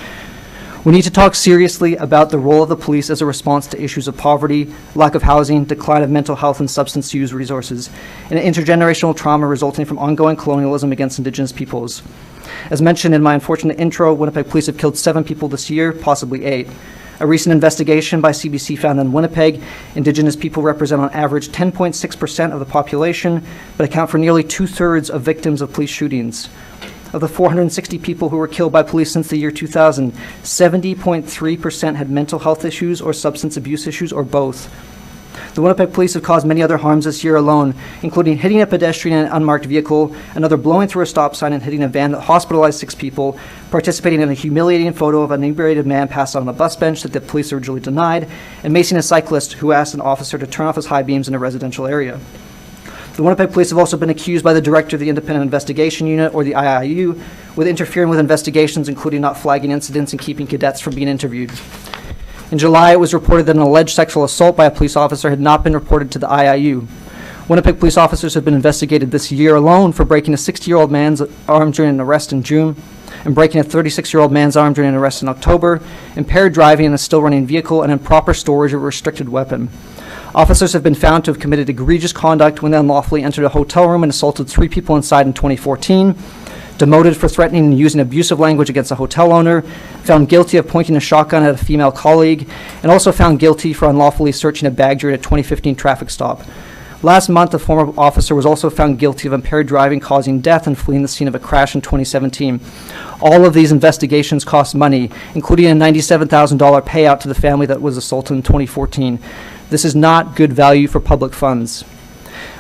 We need to talk seriously about the role of the police as a response to issues of poverty, lack of housing, decline of mental health and substance use resources, and intergenerational trauma resulting from ongoing colonialism against Indigenous peoples. As mentioned in my unfortunate intro, Winnipeg police have killed 7 people this year, possibly 8. A recent investigation by CBC found that in Winnipeg, Indigenous people represent on average 10.6% of the population, but account for nearly 2/3 of victims of police shootings. Of the 460 people who were killed by police since the year 2000, 70.3% had mental health issues or substance abuse issues or both. The Winnipeg police have caused many other harms this year alone, including hitting a pedestrian in an unmarked vehicle, another blowing through a stop sign and hitting a van that hospitalized 6 people, participating in a humiliating photo of an inebriated man passed on a bus bench that the police originally denied, and macing a cyclist who asked an officer to turn off his high beams in a residential area. The Winnipeg police have also been accused by the director of the Independent Investigation Unit, or the IIU, with interfering with investigations, including not flagging incidents and keeping cadets from being interviewed. In July, it was reported that an alleged sexual assault by a police officer had not been reported to the IIU. Winnipeg police officers have been investigated this year alone for breaking a 60-year-old man's arm during an arrest in June, and breaking a 36-year-old man's arm during an arrest in October, impaired driving in a still-running vehicle, and improper storage of a restricted weapon. Officers have been found to have committed egregious conduct when they unlawfully entered a hotel room and assaulted 3 people inside in 2014, demoted for threatening and using abusive language against a hotel owner, found guilty of pointing a shotgun at a female colleague, and also found guilty for unlawfully searching a bag during a 2015 traffic stop. Last month, a former officer was also found guilty of impaired driving causing death and fleeing the scene of a crash in 2017. All of these investigations cost money, including a $97,000 payout to the family that was assaulted in 2014. This is not good value for public funds.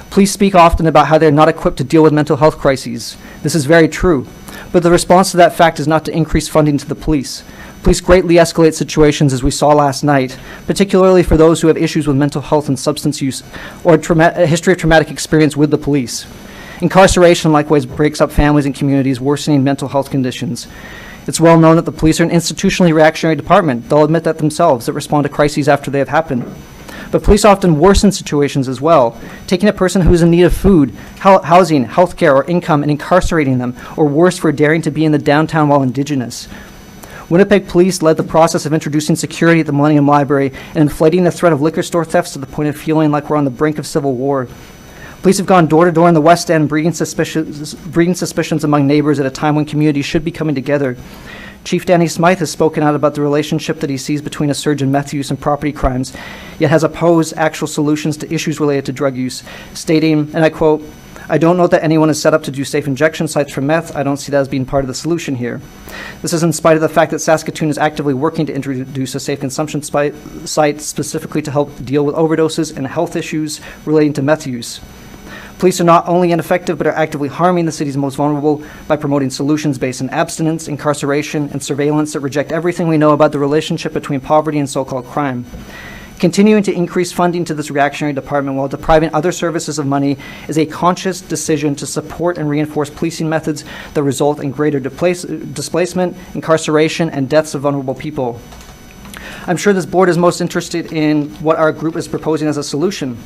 Police speak often about how they're not equipped to deal with mental health crises. This is very true, but the response to that fact is not to increase funding to the police. Police greatly escalate situations, as we saw last night, particularly for those who have issues with mental health and substance use or a history of traumatic experience with the police. Incarceration likewise breaks up families and communities, worsening mental health conditions. It's well known that the police are an institutionally reactionary department. They'll admit that themselves, that respond to crises after they have happened. But police often worsen situations as well, taking a person who is in need of food, housing, healthcare, or income and incarcerating them, or worse, for daring to be in the downtown while Indigenous. Winnipeg police led the process of introducing security at the Millennium Library and inflating the threat of liquor store thefts to the point of feeling like we're on the brink of civil war. Police have gone door to door in the West End, breeding suspicions among neighbors at a time when communities should be coming together. Chief Danny Smythe has spoken out about the relationship that he sees between a surge in meth use and property crimes, yet has opposed actual solutions to issues related to drug use, stating, and I quote, "I don't know that anyone is set up to do safe injection sites for meth. I don't see that as being part of the solution here." This is in spite of the fact that Saskatoon is actively working to introduce a safe consumption site specifically to help deal with overdoses and health issues relating to meth use. Police are not only ineffective, but are actively harming the city's most vulnerable by promoting solutions based on abstinence, incarceration, and surveillance that reject everything we know about the relationship between poverty and so-called crime. Continuing to increase funding to this reactionary department while depriving other services of money is a conscious decision to support and reinforce policing methods that result in greater displacement, incarceration, and deaths of vulnerable people. I'm sure this board is most interested in what our group is proposing as a solution.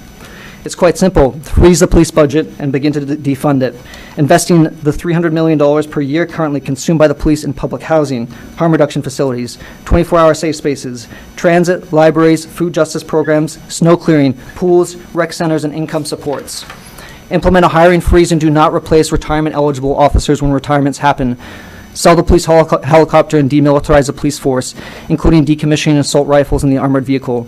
It's quite simple. Freeze the police budget and begin to defund it. Investing the $300 million per year currently consumed by the police in public housing, harm reduction facilities, 24-hour safe spaces, transit, libraries, food justice programs, snow clearing, pools, rec centers, and income supports. Implement a hiring freeze and do not replace retirement-eligible officers when retirements happen. Sell the police helicopter and demilitarize the police force, including decommissioning assault rifles in the armored vehicle.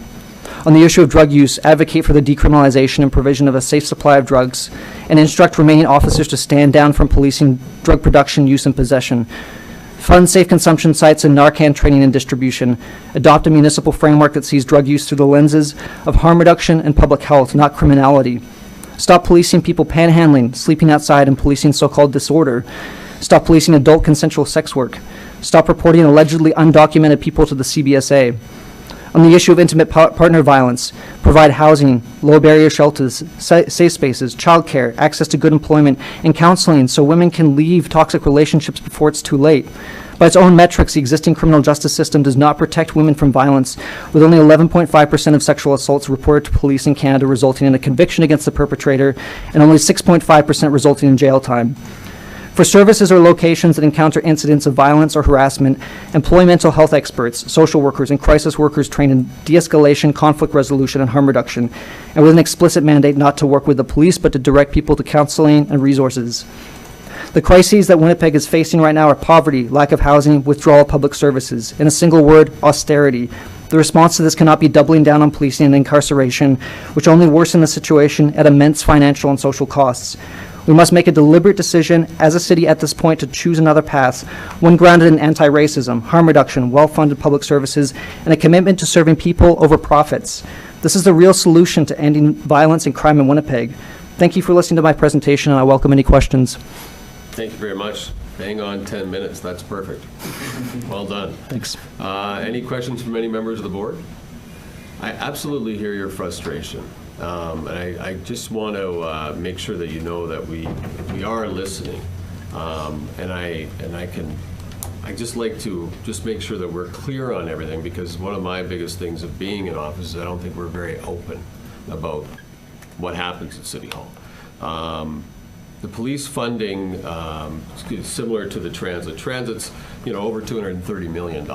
On the issue of drug use, advocate for the decriminalization and provision of a safe supply of drugs, and instruct remaining officers to stand down from policing drug production, use, and possession. Fund safe consumption sites and Narcan training and distribution. Adopt a municipal framework that sees drug use through the lenses of harm reduction and public health, not criminality. Stop policing people panhandling, sleeping outside, and policing so-called disorder. Stop policing adult consensual sex work. Stop reporting allegedly undocumented people to the CBSA. On the issue of intimate partner violence, provide housing, low-barrier shelters, safe spaces, childcare, access to good employment, and counseling so women can leave toxic relationships before it's too late. By its own metrics, the existing criminal justice system does not protect women from violence, with only 11.5% of sexual assaults reported to police in Canada resulting in a conviction against the perpetrator, and only 6.5% resulting in jail time. For services or locations that encounter incidents of violence or harassment, employ mental health experts, social workers, and crisis workers trained in de-escalation, conflict resolution, and harm reduction, and with an explicit mandate not to work with the police, but to direct people to counseling and resources. The crises that Winnipeg is facing right now are poverty, lack of housing, withdrawal of public services. In a single word, austerity. The response to this cannot be doubling down on policing and incarceration, which only worsen the situation at immense financial and social costs. We must make a deliberate decision as a city at this point to choose another path, one grounded in anti-racism, harm reduction, well-funded public services, and a commitment to serving people over profits. This is the real solution to ending violence and crime in Winnipeg. Thank you for listening to my presentation, and I welcome any questions. Thank you very much. Bang on 10 minutes. That's perfect. Well done. Thanks. Any questions from any members of the board? I absolutely hear your frustration. And I just want to make sure that you know that we are listening, and I just like to just make sure that we're clear on everything, because one of my biggest things of being in office is I don't think we're very open about what happens at City Hall. The police funding is similar to the transit. Transit's over $230 million,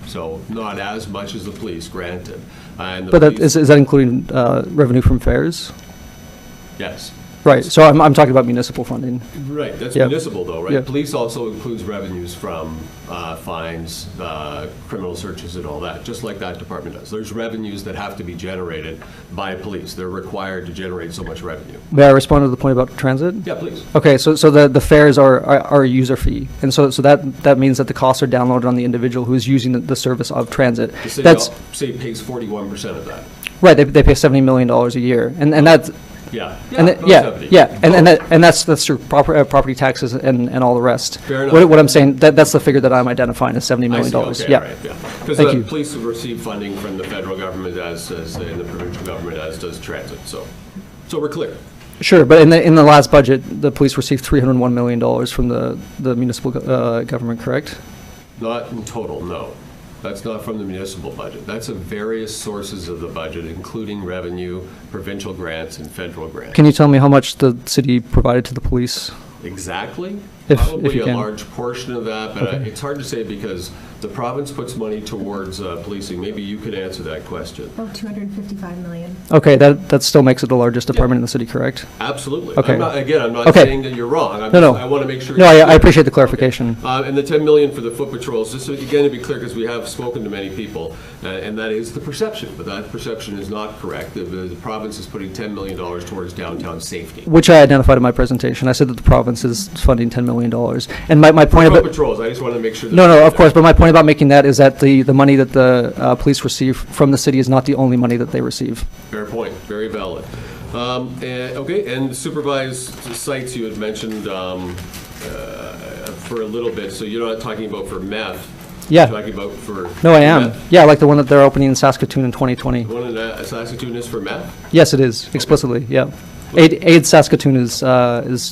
so not as much as the police, granted. And But is that including revenue from fares? Yes. Right, so I'm talking about municipal funding. Right, that's Yep. municipal though, right? Yep. Police also includes revenues from fines, criminal searches and all that, just like that department does. There's revenues that have to be generated by police. They're required to generate so much revenue. May I respond to the point about transit? Yeah, please. Okay, so the fares are a user fee, and so that means that the costs are downloaded on the individual who is using the service of transit. The city pays 41% of that. Right, they pay $70 million a year, and that's Yeah. and that's through property taxes and all the rest. Fair enough. What I'm saying, that's the figure that I'm identifying as $70 million. Okay, Yeah. right, yeah. Because Thank the you. police receive funding from the federal government as in the provincial government, as does transit. So we're clear. Sure, but in the last budget, the police received $301 million from the municipal government, correct? Not in total, no. That's not from the municipal budget. That's of various sources of the budget, including revenue, provincial grants, and federal grants. Can you tell me how much the city provided to the police? Exactly? if Probably you a can. large portion of that, but it's hard to say because the province puts money towards policing. Maybe you could answer that question. About 255 million. Okay, that still makes it the largest department in the city, correct? Absolutely. Okay. I'm not Okay. saying that you're wrong. No. I want to make sure. No, you're I clear. appreciate the clarification. Okay. And the 10 million for the foot patrols, just again to be clear, because we have spoken to many people, and that is the perception, but that perception is not correct. The province is putting $10 million towards downtown safety. Which I identified in my presentation. I said that the province is funding $10 million. And my point Foot about... patrols, I just want to make sure. That No, of course, but my point about making that is that the money that the police receive from the city is not the only money that they receive. Fair point, very valid. Okay, and supervised sites you had mentioned for a little bit, so you're not talking about for meth. Yeah. You're talking about for... No, I am. meth. Yeah, like the one that they're opening in Saskatoon in 2020. The one in Saskatoon is for meth? Yes, it is, explicitly, yeah. Aid Saskatoon is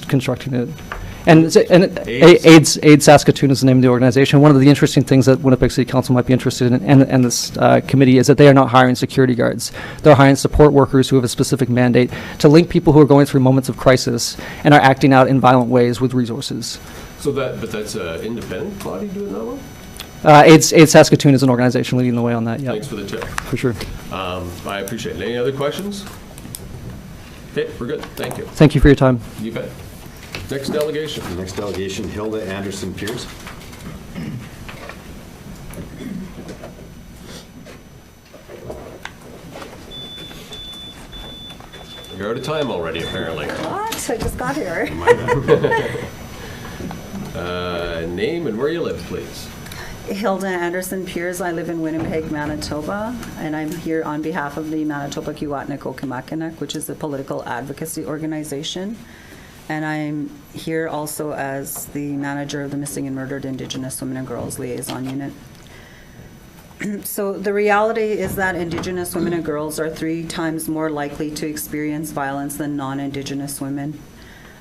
constructing it. And Aid Saskatoon is the name of the organization. One of the interesting things that Winnipeg City Council might be interested in, and this committee, is that they are not hiring security guards. They're hiring support workers who have a specific mandate to link people who are going through moments of crisis and are acting out in violent ways with resources. So but that's an independent body doing that one? Aid Saskatoon is an organization leading the way on that, yeah. Thanks for the tip. For sure. I appreciate it. Any other questions? Okay, we're good. Thank you. Thank you for your time. You bet. Next delegation. The next delegation, Hilda Anderson Pierce. You're out of time already, apparently. What? I just got here. Name and where you live, please. Hilda Anderson Pierce. I live in Winnipeg, Manitoba, and I'm here on behalf of the Manitoba Kiwatnik-Okimakanak, which is a political advocacy organization. And I'm here also as the manager of the Missing and Murdered Indigenous Women and Girls Liaison Unit. So the reality is that Indigenous women and girls are 3 times more likely to experience violence than non-Indigenous women.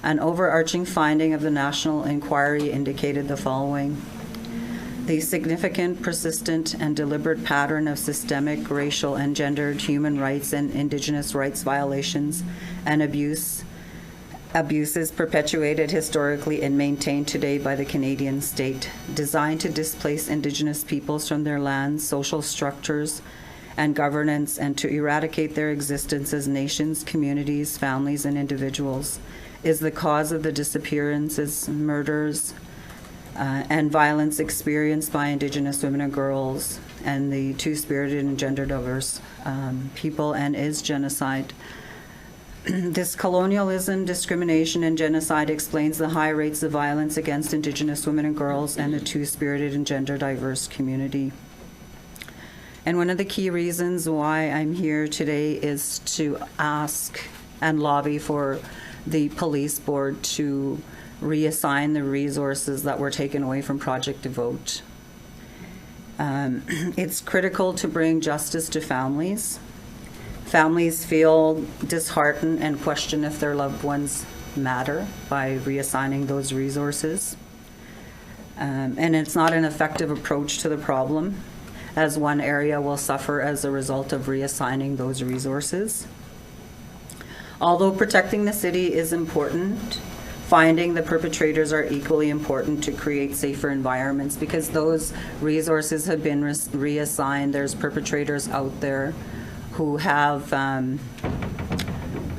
An overarching finding of the national inquiry indicated the following: the significant, persistent, and deliberate pattern of systemic, racial, and gendered human rights and Indigenous rights violations and abuses perpetuated historically and maintained today by the Canadian state, designed to displace Indigenous peoples from their lands, social structures, and governance, and to eradicate their existence as nations, communities, families, and individuals, is the cause of the disappearances, murders, and violence experienced by Indigenous women and girls and the two-spirited and gender-diverse people, and is genocide. This colonialism, discrimination, and genocide explains the high rates of violence against Indigenous women and girls and the two-spirited and gender-diverse community. And one of the key reasons why I'm here today is to ask and lobby for the police board to reassign the resources that were taken away from Project Devote. It's critical to bring justice to families. Families feel disheartened and question if their loved ones matter by reassigning those resources. And it's not an effective approach to the problem, as one area will suffer as a result of reassigning those resources. Although protecting the city is important, finding the perpetrators are equally important to create safer environments, because those resources have been reassigned. There's perpetrators out there who have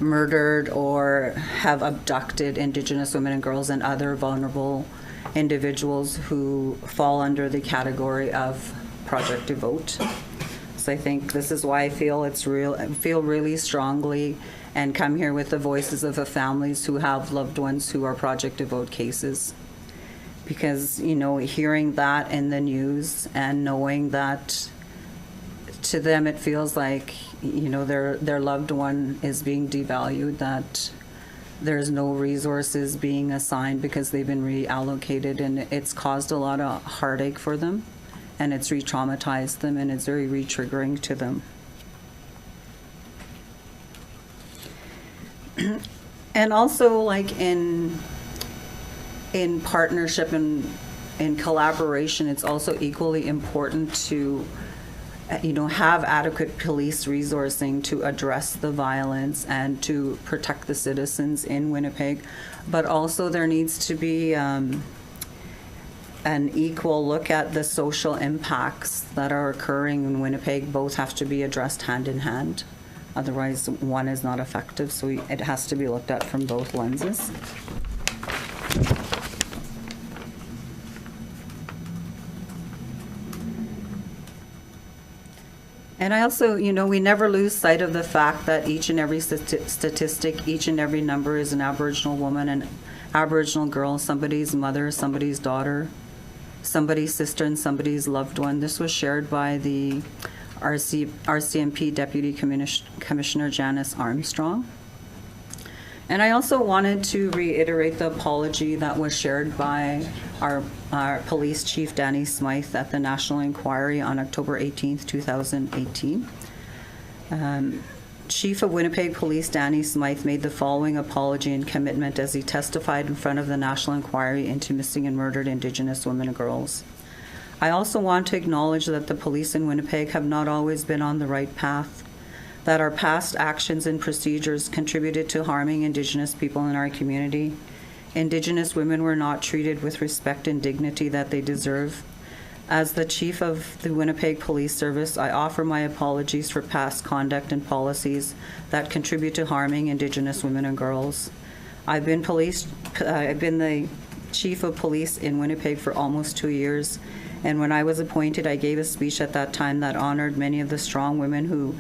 murdered or have abducted Indigenous women and girls and other vulnerable individuals who fall under the category of Project Devote. So I think this is why I feel really strongly and come here with the voices of the families who have loved ones who are Project Devote cases. Because, you know, hearing that in the news and knowing that to them it feels like, you know, their loved one is being devalued, that there's no resources being assigned because they've been reallocated, and it's caused a lot of heartache for them, and it's re-traumatized them, and it's very re-triggering to them. And also, like in partnership and in collaboration, it's also equally important to have adequate police resourcing to address the violence and to protect the citizens in Winnipeg. But also there needs to be an equal look at the social impacts that are occurring in Winnipeg. Both have to be addressed hand in hand. Otherwise, one is not effective, so it has to be looked at from both lenses. And I also, we never lose sight of the fact that each and every statistic, each and every number is an Aboriginal woman, an Aboriginal girl, somebody's mother, somebody's daughter, somebody's sister, and somebody's loved one. This was shared by the RCMP Deputy Commissioner Janice Armstrong. And I also wanted to reiterate the apology that was shared by our police chief, Danny Smythe, at the National Inquiry on October 18th, 2018. Chief of Winnipeg Police Danny Smythe made the following apology and commitment as he testified in front of the National Inquiry into missing and murdered Indigenous women and girls. I also want to acknowledge that the police in Winnipeg have not always been on the right path, that our past actions and procedures contributed to harming Indigenous people in our community. Indigenous women were not treated with respect and dignity that they deserve. As the chief of the Winnipeg Police Service, I offer my apologies for past conduct and policies that contribute to harming Indigenous women and girls. I've been the chief of police in Winnipeg for almost 2 years. And when I was appointed, I gave a speech at that time that honored many of the strong women who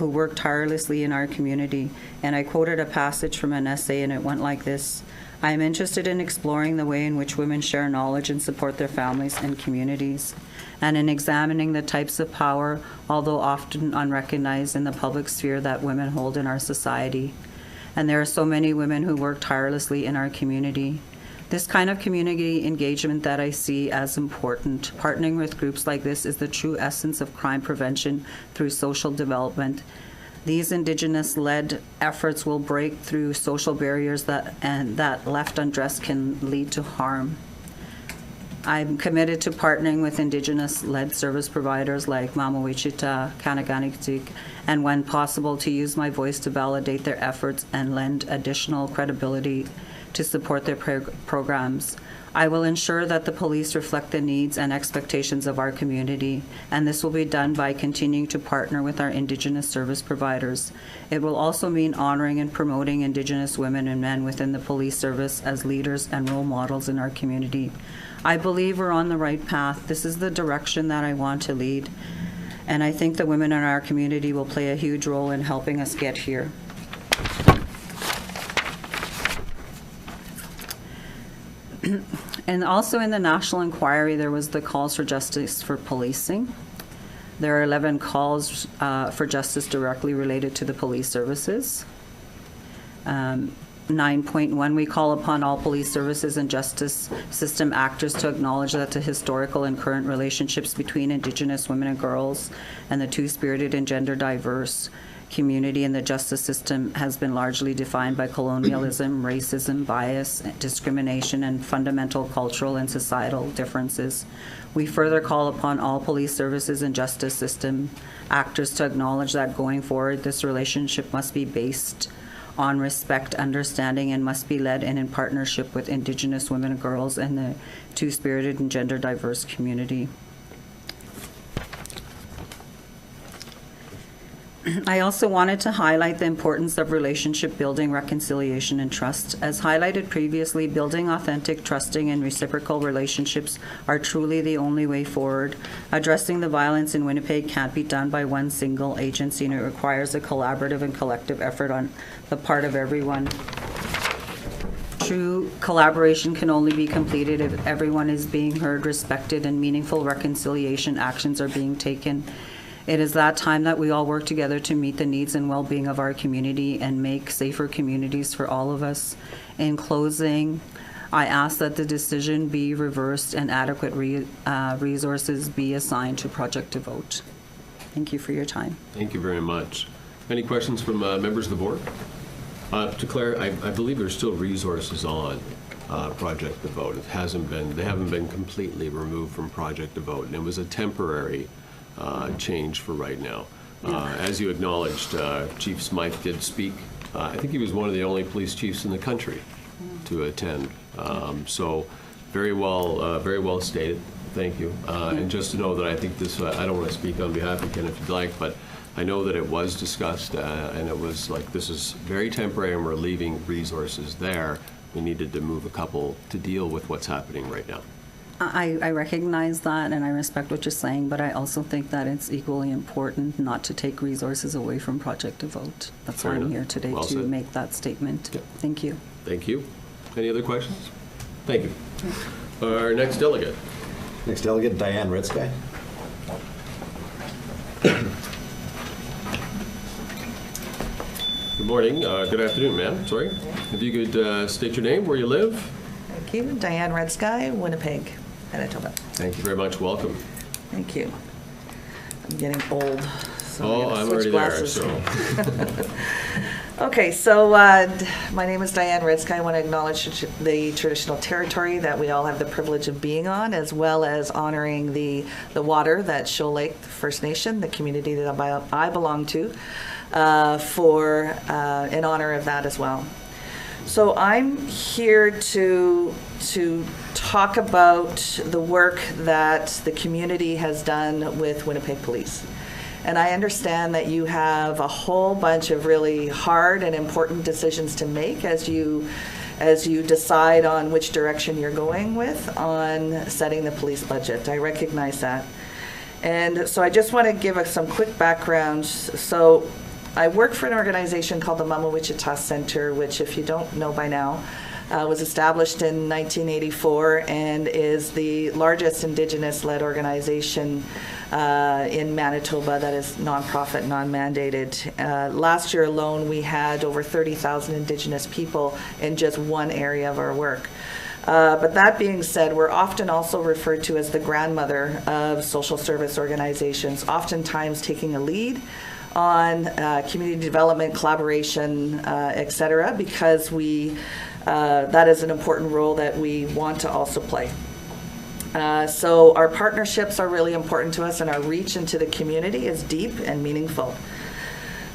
work tirelessly in our community. And I quoted a passage from an essay, and it went like this: I am interested in exploring the way in which women share knowledge and support their families and communities, and in examining the types of power, although often unrecognized in the public sphere, that women hold in our society. And there are so many women who work tirelessly in our community. This kind of community engagement that I see as important. Partnering with groups like this is the true essence of crime prevention through social development. These Indigenous-led efforts will break through social barriers that left undressed can lead to harm. I'm committed to partnering with Indigenous-led service providers like Mama Wichita, Kanaganigtik, and when possible to use my voice to validate their efforts and lend additional credibility to support their programs. I will ensure that the police reflect the needs and expectations of our community, and this will be done by continuing to partner with our Indigenous service providers. It will also mean honoring and promoting Indigenous women and men within the police service as leaders and role models in our community. I believe we're on the right path. This is the direction that I want to lead, and I think the women in our community will play a huge role in helping us get here. And also in the National Inquiry, there was the calls for justice for policing. There are 11 calls for justice directly related to the police services. 9.1, we call upon all police services and justice system actors to acknowledge that the historical and current relationships between Indigenous women and girls and the two-spirited and gender-diverse community in the justice system has been largely defined by colonialism, racism, bias, discrimination, and fundamental cultural and societal differences. We further call upon all police services and justice system actors to acknowledge that going forward, this relationship must be based on respect, understanding, and must be led and in partnership with Indigenous women and girls and the two-spirited and gender-diverse community. I also wanted to highlight the importance of relationship building, reconciliation, and trust. As highlighted previously, building authentic, trusting, and reciprocal relationships are truly the only way forward. Addressing the violence in Winnipeg can't be done by one single agency, and it requires a collaborative and collective effort on the part of everyone. True collaboration can only be completed if everyone is being heard, respected, and meaningful reconciliation actions are being taken. It is that time that we all work together to meet the needs and well-being of our community and make safer communities for all of us. In closing, I ask that the decision be reversed and adequate resources be assigned to Project Devote. Thank you for your time. Thank you very much. Any questions from members of the board? To Claire, I believe there's still resources on Project Devote. They haven't been completely removed from Project Devote, and it was a temporary change for right now. As you acknowledged, Chief Smythe did speak. I think he was one of the only police chiefs in the country to attend. So very well stated. Thank you. And just to know that I think this, I don't want to speak on behalf of Ken if you'd like, but I know that it was discussed and it was like, this is very temporary and we're leaving resources there. We needed to move a couple to deal with what's happening right now. I recognize that and I respect what you're saying, but I also think that it's equally important not to take resources away from Project Devote. That's Fair why I'm enough. here today Well to said. make that statement. Yep. Thank you. Thank you. Any other questions? Thank you. Our next delegate. Next delegate, Diane Ritzky. Good morning. Good afternoon, ma'am. Sorry. If you could state your name, where you live. Thank you. Diane Redsky, Winnipeg, Manitoba. Thank you very much. Welcome. Thank you. I'm getting old. So Oh, I I'm gotta switch already glasses. there, so. Okay, so my name is Diane Redsky. I want to acknowledge the traditional territory that we all have the privilege of being on, as well as honoring the water that Shoal Lake First Nation, the community that I belong to, in honor of that as well. So I'm here to talk about the work that the community has done with Winnipeg Police. And I understand that you have a whole bunch of really hard and important decisions to make as you decide on which direction you're going with on setting the police budget. I recognize that. And so I just want to give some quick background. So I work for an organization called the Mama Wichita Center, which, if you don't know by now, was established in 1984 and is the largest Indigenous-led organization in Manitoba that is nonprofit, non-mandated. Last year alone, we had over 30,000 Indigenous people in just one area of our work. But that being said, we're often also referred to as the grandmother of social service organizations, oftentimes taking a lead on community development, collaboration, et cetera, because that is an important role that we want to also play. So our partnerships are really important to us, and our reach into the community is deep and meaningful.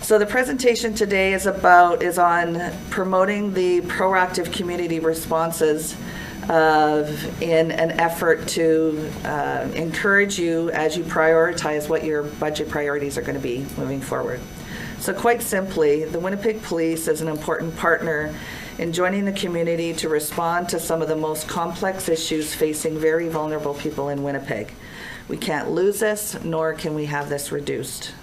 So the presentation today is on promoting the proactive community responses in an effort to encourage you as you prioritize what your budget priorities are going to be moving forward. So quite simply, the Winnipeg Police is an important partner in joining the community to respond to some of the most complex issues facing very vulnerable people in Winnipeg. We can't lose this, nor can we have this reduced.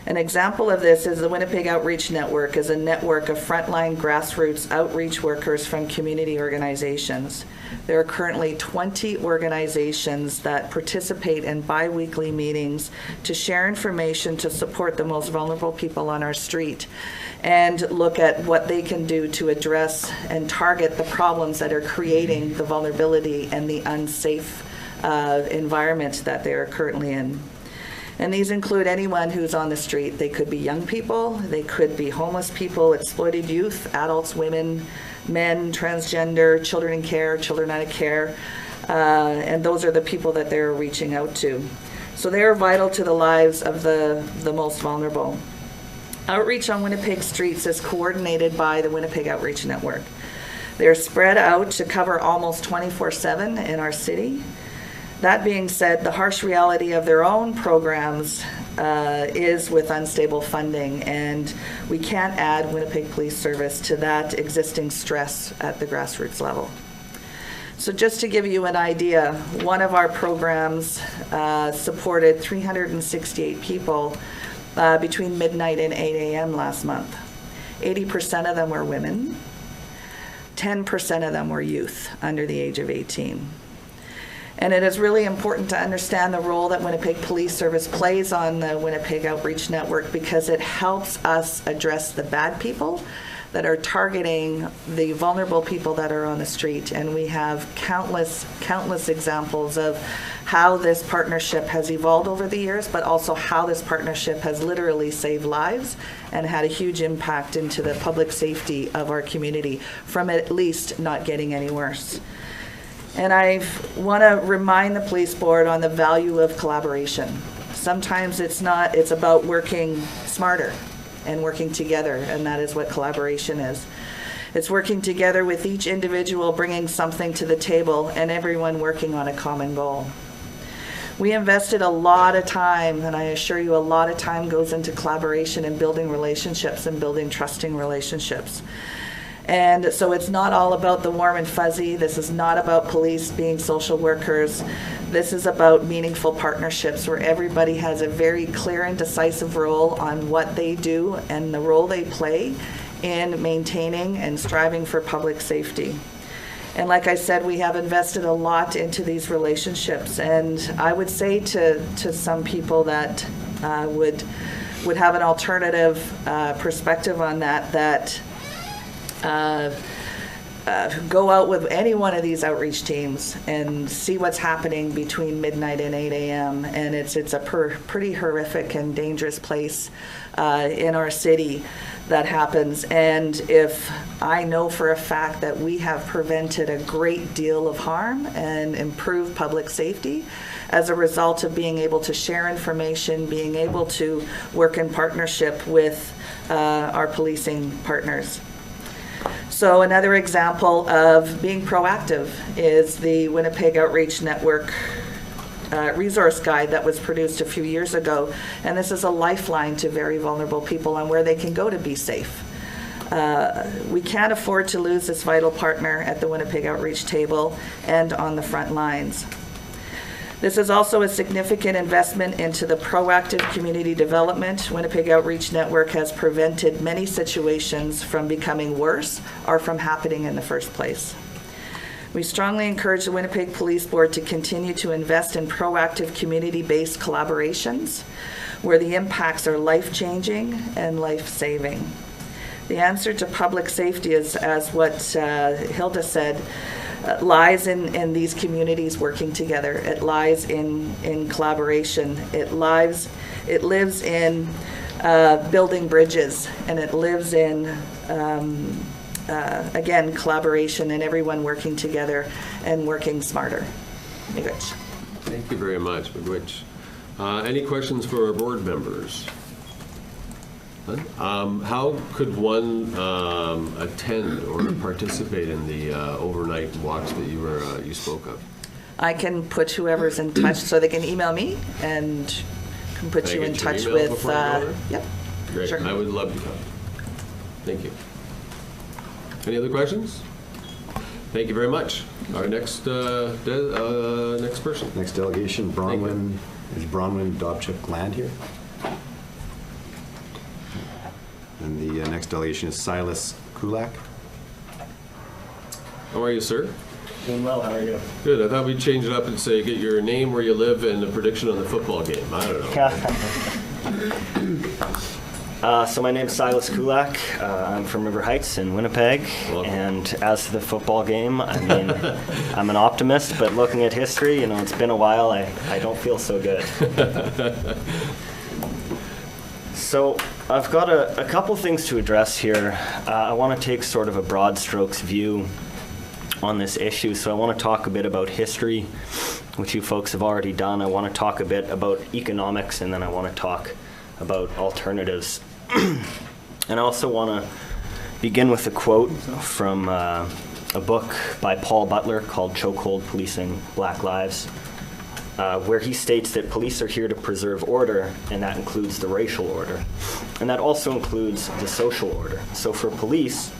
An example of this is the Winnipeg Outreach Network is a network of frontline grassroots outreach workers from community organizations. There are currently 20 organizations that participate in bi-weekly meetings to share information to support the most vulnerable people on our street and look at what they can do to address and target the problems that are creating the vulnerability and the unsafe environment that they are currently in. And these include anyone who's on the street. They could be young people, they could be homeless people, exploited youth, adults, women, men, transgender, children in care, children out of care, and those are the people that they're reaching out to. So they are vital to the lives of the most vulnerable. Outreach on Winnipeg streets is coordinated by the Winnipeg Outreach Network. They're spread out to cover almost 24/7 in our city. That being said, the harsh reality of their own programs is with unstable funding, and we can't add Winnipeg Police Service to that existing stress at the grassroots level. So just to give you an idea, one of our programs supported 368 people between midnight and 8 a.m. last month. 80% of them were women. 10% of them were youth under the age of 18. And it is really important to understand the role that Winnipeg Police Service plays on the Winnipeg Outreach Network, because it helps us address the bad people that are targeting the vulnerable people that are on the street. And we have countless examples of how this partnership has evolved over the years, but also how this partnership has literally saved lives and had a huge impact into the public safety of our community from at least not getting any worse. And I want to remind the police board on the value of collaboration. Sometimes it's not, it's about working smarter and working together, and that is what collaboration is. It's working together with each individual bringing something to the table and everyone working on a common goal. We invested a lot of time, and I assure you a lot of time goes into collaboration and building relationships and building trusting relationships. And so it's not all about the warm and fuzzy. This is not about police being social workers. This is about meaningful partnerships where everybody has a very clear and decisive role on what they do and the role they play in maintaining and striving for public safety. And like I said, we have invested a lot into these relationships. And I would say to some people that would have an alternative perspective on that, go out with any one of these outreach teams and see what's happening between midnight and 8 a.m. And it's a pretty horrific and dangerous place in our city that happens. And if I know for a fact that we have prevented a great deal of harm and improved public safety as a result of being able to share information, being able to work in partnership with our policing partners. So another example of being proactive is the Winnipeg Outreach Network resource guide that was produced a few years ago. And this is a lifeline to very vulnerable people on where they can go to be safe. We can't afford to lose this vital partner at the Winnipeg Outreach table and on the front lines. This is also a significant investment into the proactive community development. Winnipeg Outreach Network has prevented many situations from becoming worse or from happening in the first place. We strongly encourage the Winnipeg Police Board to continue to invest in proactive community-based collaborations where the impacts are life-changing and life-saving. The answer to public safety is, as what Hilda said, lies in these communities working together. It lies in collaboration. It lives in building bridges, and it lives in again, collaboration and everyone working together and working smarter. Miigwech. Thank you very much, Miigwech. Any questions for our board members? How could one attend or participate in the overnight walks that you spoke of? I can put whoever's in touch, so they can email me and can put you in touch with. Yep. Great. Sure. I would love to come. Thank you. Any other questions? Thank you very much. Our next next person. Next delegation, Bronwyn. Is Bronwyn Dobchuk Land here? And the next delegation is Silas Kulak. How are you, sir? Doing well. How are you? Good. I thought we'd change it up and say get your name, where you live, and a prediction on the football game. I don't know. So my name's Silas Kulak. I'm from River Heights in Winnipeg. And as to the football game, I mean, I'm an optimist, but looking at history, you know, it's been a while. I don't feel so good. So I've got a couple things to address here. I want to take sort of a broad strokes view on this issue. So I want to talk a bit about history, which you folks have already done. I want to talk a bit about economics, and then I want to talk about alternatives. And I also want to begin with a quote from a book by Paul Butler called Chokehold: Policing Black Lives, where he states that police are here to preserve order, and that includes the racial order. And that also includes the social order. So for police,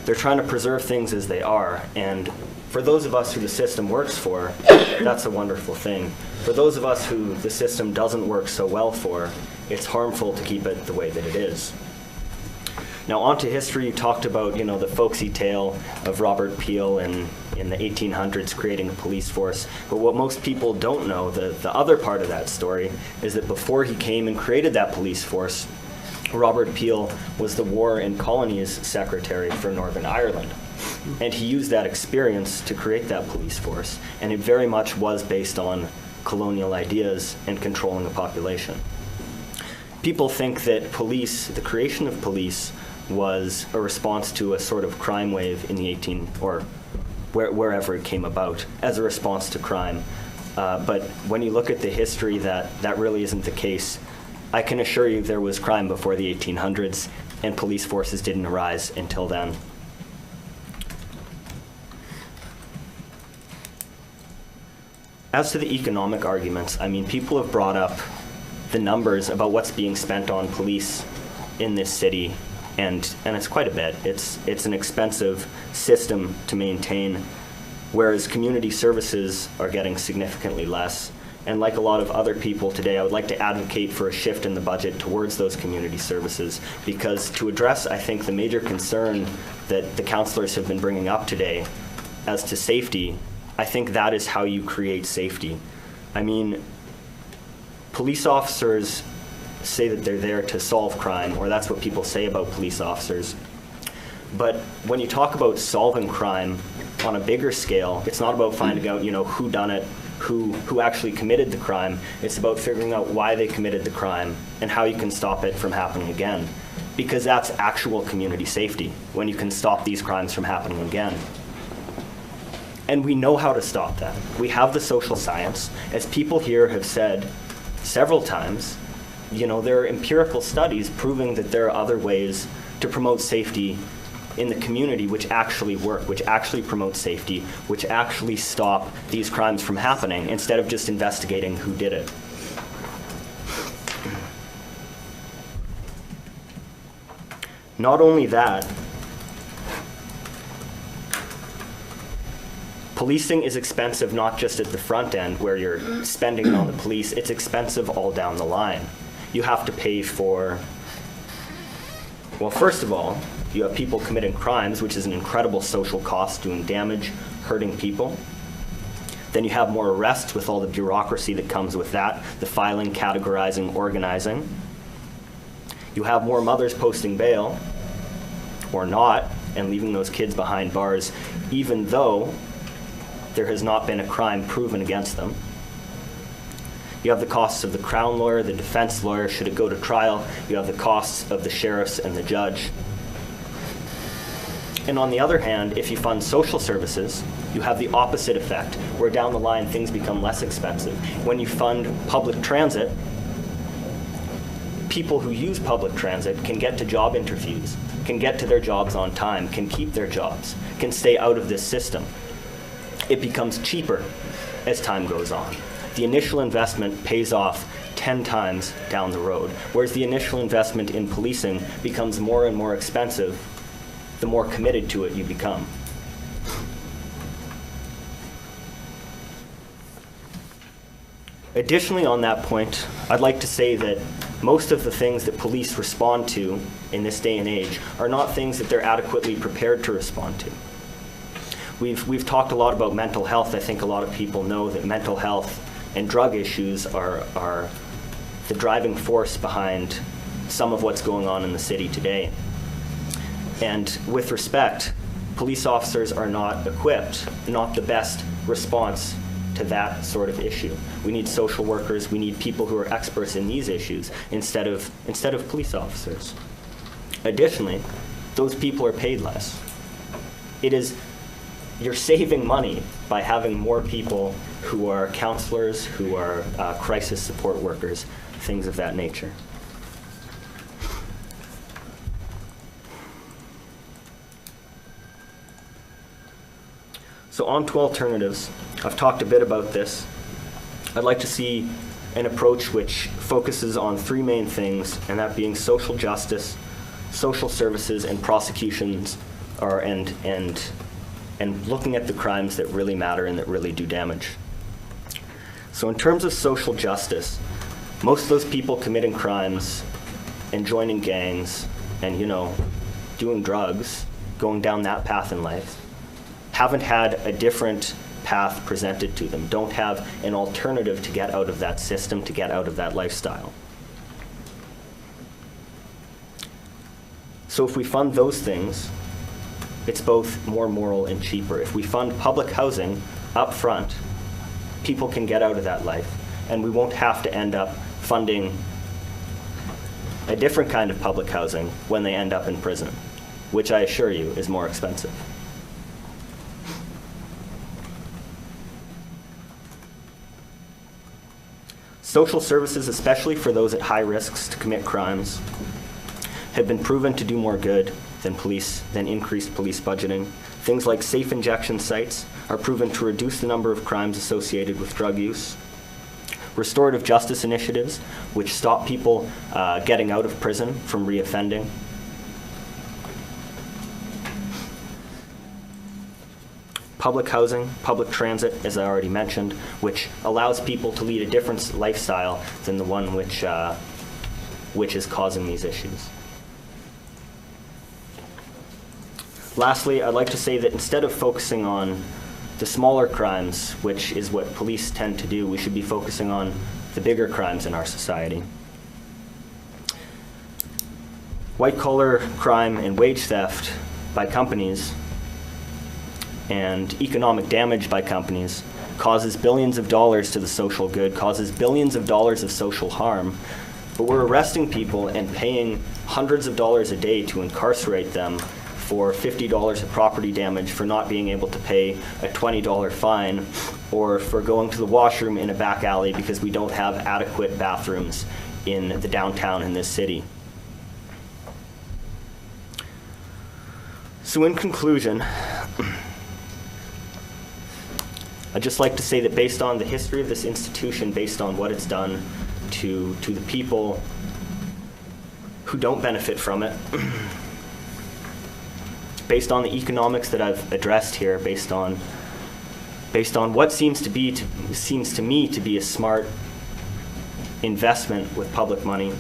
they're trying to preserve things as they are. And for those of us who the system works for, that's a wonderful thing. For those of us who the system doesn't work so well for, it's harmful to keep it the way that it is. Now, onto history. You talked about, you know, the folksy tale of Robert Peel in the 1800s creating a police force. But what most people don't know, the other part of that story, is that before he came and created that police force, Robert Peel was the War and Colonies Secretary for Northern Ireland. And he used that experience to create that police force. And it very much was based on colonial ideas and controlling the population. People think that police, the creation of police, was a response to a sort of crime wave in the wherever it came about, as a response to crime. But when you look at the history, that really isn't the case. I can assure you there was crime before the 1800s, and police forces didn't arise until then. As to the economic arguments, I mean, people have brought up the numbers about what's being spent on police in this city, and it's quite a bit. It's an expensive system to maintain, whereas community services are getting significantly less. And like a lot of other people today, I would like to advocate for a shift in the budget towards those community services, because to address, I think, the major concern that the councillors have been bringing up today as to safety, I think that is how you create safety. I mean, police officers say that they're there to solve crime, or that's what people say about police officers. But when you talk about solving crime on a bigger scale, it's not about finding out, who done it, who actually committed the crime. It's about figuring out why they committed the crime and how you can stop it from happening again. Because that's actual community safety, when you can stop these crimes from happening again. And we know how to stop that. We have the social science. As people here have said several times, there are empirical studies proving that there are other ways to promote safety in the community which actually work, which actually promote safety, which actually stop these crimes from happening instead of just investigating who did it. Not only that, policing is expensive not just at the front end where you're spending it on the police, it's expensive all down the line. You have to pay for, well, first of all, you have people committing crimes, which is an incredible social cost, doing damage, hurting people. Then you have more arrests with all the bureaucracy that comes with that, the filing, categorizing, organizing. You have more mothers posting bail, or not, and leaving those kids behind bars, even though there has not been a crime proven against them. You have the costs of the Crown lawyer, the defense lawyer, should it go to trial. You have the costs of the sheriffs and the judge. And on the other hand, if you fund social services, you have the opposite effect, where down the line things become less expensive. When you fund public transit, people who use public transit can get to job interviews, can get to their jobs on time, can keep their jobs, can stay out of this system. It becomes cheaper as time goes on. The initial investment pays off 10 times down the road, whereas the initial investment in policing becomes more and more expensive the more committed to it you become. Additionally, on that point, I'd like to say that most of the things that police respond to in this day and age are not things that they're adequately prepared to respond to. We've talked a lot about mental health. I think a lot of people know that mental health and drug issues are the driving force behind some of what's going on in the city today. And with respect, police officers are not equipped, not the best response to that sort of issue. We need social workers, we need people who are experts in these issues instead of police officers. Additionally, those people are paid less. You're saving money by having more people who are counselors, who are crisis support workers, things of that nature. So on to alternatives. I've talked a bit about this. I'd like to see an approach which focuses on three main things, and that being social justice, social services, and prosecutions, and looking at the crimes that really matter and that really do damage. So in terms of social justice, most of those people committing crimes and joining gangs and, doing drugs, going down that path in life, haven't had a different path presented to them, don't have an alternative to get out of that system, to get out of that lifestyle. So if we fund those things, it's both more moral and cheaper. If we fund public housing up front, people can get out of that life, and we won't have to end up funding a different kind of public housing when they end up in prison, which I assure you is more expensive. Social services, especially for those at high risks to commit crimes, have been proven to do more good than increased police budgeting. Things like safe injection sites are proven to reduce the number of crimes associated with drug use. Restorative justice initiatives, which stop people getting out of prison from reoffending. Public housing, public transit, as I already mentioned, which allows people to lead a different lifestyle than the one which is causing these issues. Lastly, I'd like to say that instead of focusing on the smaller crimes, which is what police tend to do, we should be focusing on the bigger crimes in our society. White-collar crime and wage theft by companies and economic damage by companies causes billions of dollars to the social good, causes billions of dollars of social harm, but we're arresting people and paying hundreds of dollars a day to incarcerate them for $50 of property damage for not being able to pay a $20 fine, or for going to the washroom in a back alley because we don't have adequate bathrooms in the downtown in this city. So in conclusion, I'd just like to say that based on the history of this institution, based on what it's done to the people who don't benefit from it, based on the economics that I've addressed here, based on what seems to me to be a smart investment with public money,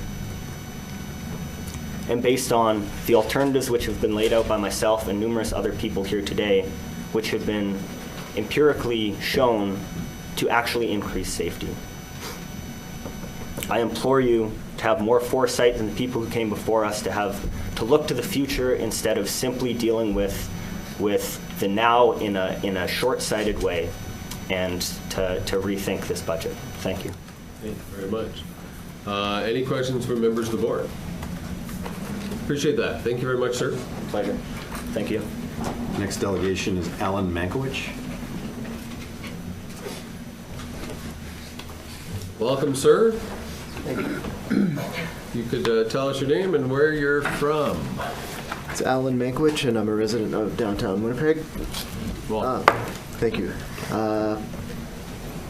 and based on the alternatives which have been laid out by myself and numerous other people here today, which have been empirically shown to actually increase safety. I implore you to have more foresight than the people who came before us, to look to the future instead of simply dealing with the now in a short-sighted way, and to rethink this budget. Thank you. Thank you very much. Any questions from members of the board? Appreciate that. Thank you very much, sir. Pleasure. Thank you. Next delegation is Alan Mankiewicz. Welcome, sir. Thank you. You could tell us your name and where you're from. It's Alan Mankiewicz, and I'm a resident of downtown Winnipeg. Thank you.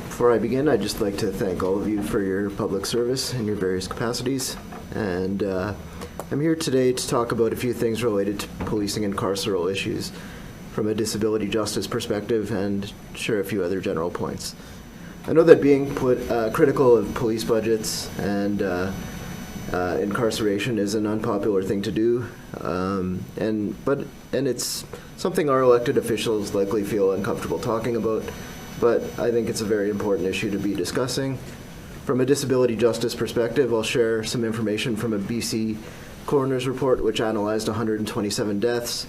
Before I begin, I'd just like to thank all of you for your public service in your various capacities. And I'm here today to talk about a few things related to policing and carceral issues from a disability justice perspective, and share a few other general points. I know that being critical of police budgets and incarceration is an unpopular thing to do, and it's something our elected officials likely feel uncomfortable talking about, but I think it's a very important issue to be discussing. From a disability justice perspective, I'll share some information from a BC coroner's report which analyzed 127 deaths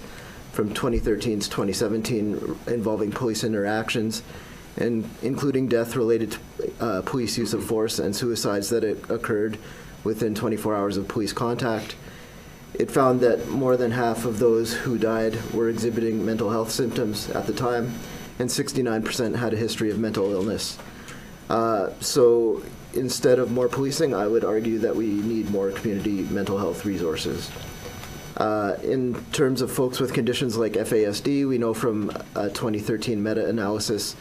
from 2013 to 2017 involving police interactions, and including death related to police use of force and suicides that occurred within 24 hours of police contact. It found that more than half of those who died were exhibiting mental health symptoms at the time, and 69% had a history of mental illness. So instead of more policing, I would argue that we need more community mental health resources. In terms of folks with conditions like FASD, we know from a 2013 meta-analysis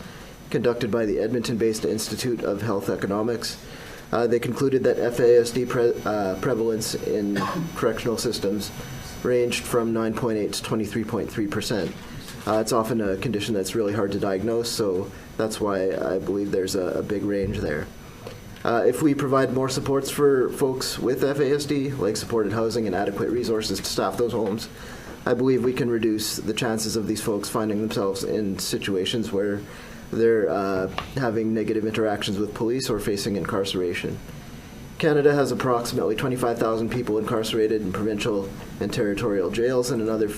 conducted by the Edmonton-based Institute of Health Economics, they concluded that FASD prevalence in correctional systems ranged from 9.8 to 23.3%. It's often a condition that's really hard to diagnose, so that's why I believe there's a big range there. If we provide more supports for folks with FASD, like supported housing and adequate resources to staff those homes, I believe we can reduce the chances of these folks finding themselves in situations where they're having negative interactions with police or facing incarceration. Canada has approximately 25,000 people incarcerated in provincial and territorial jails, and another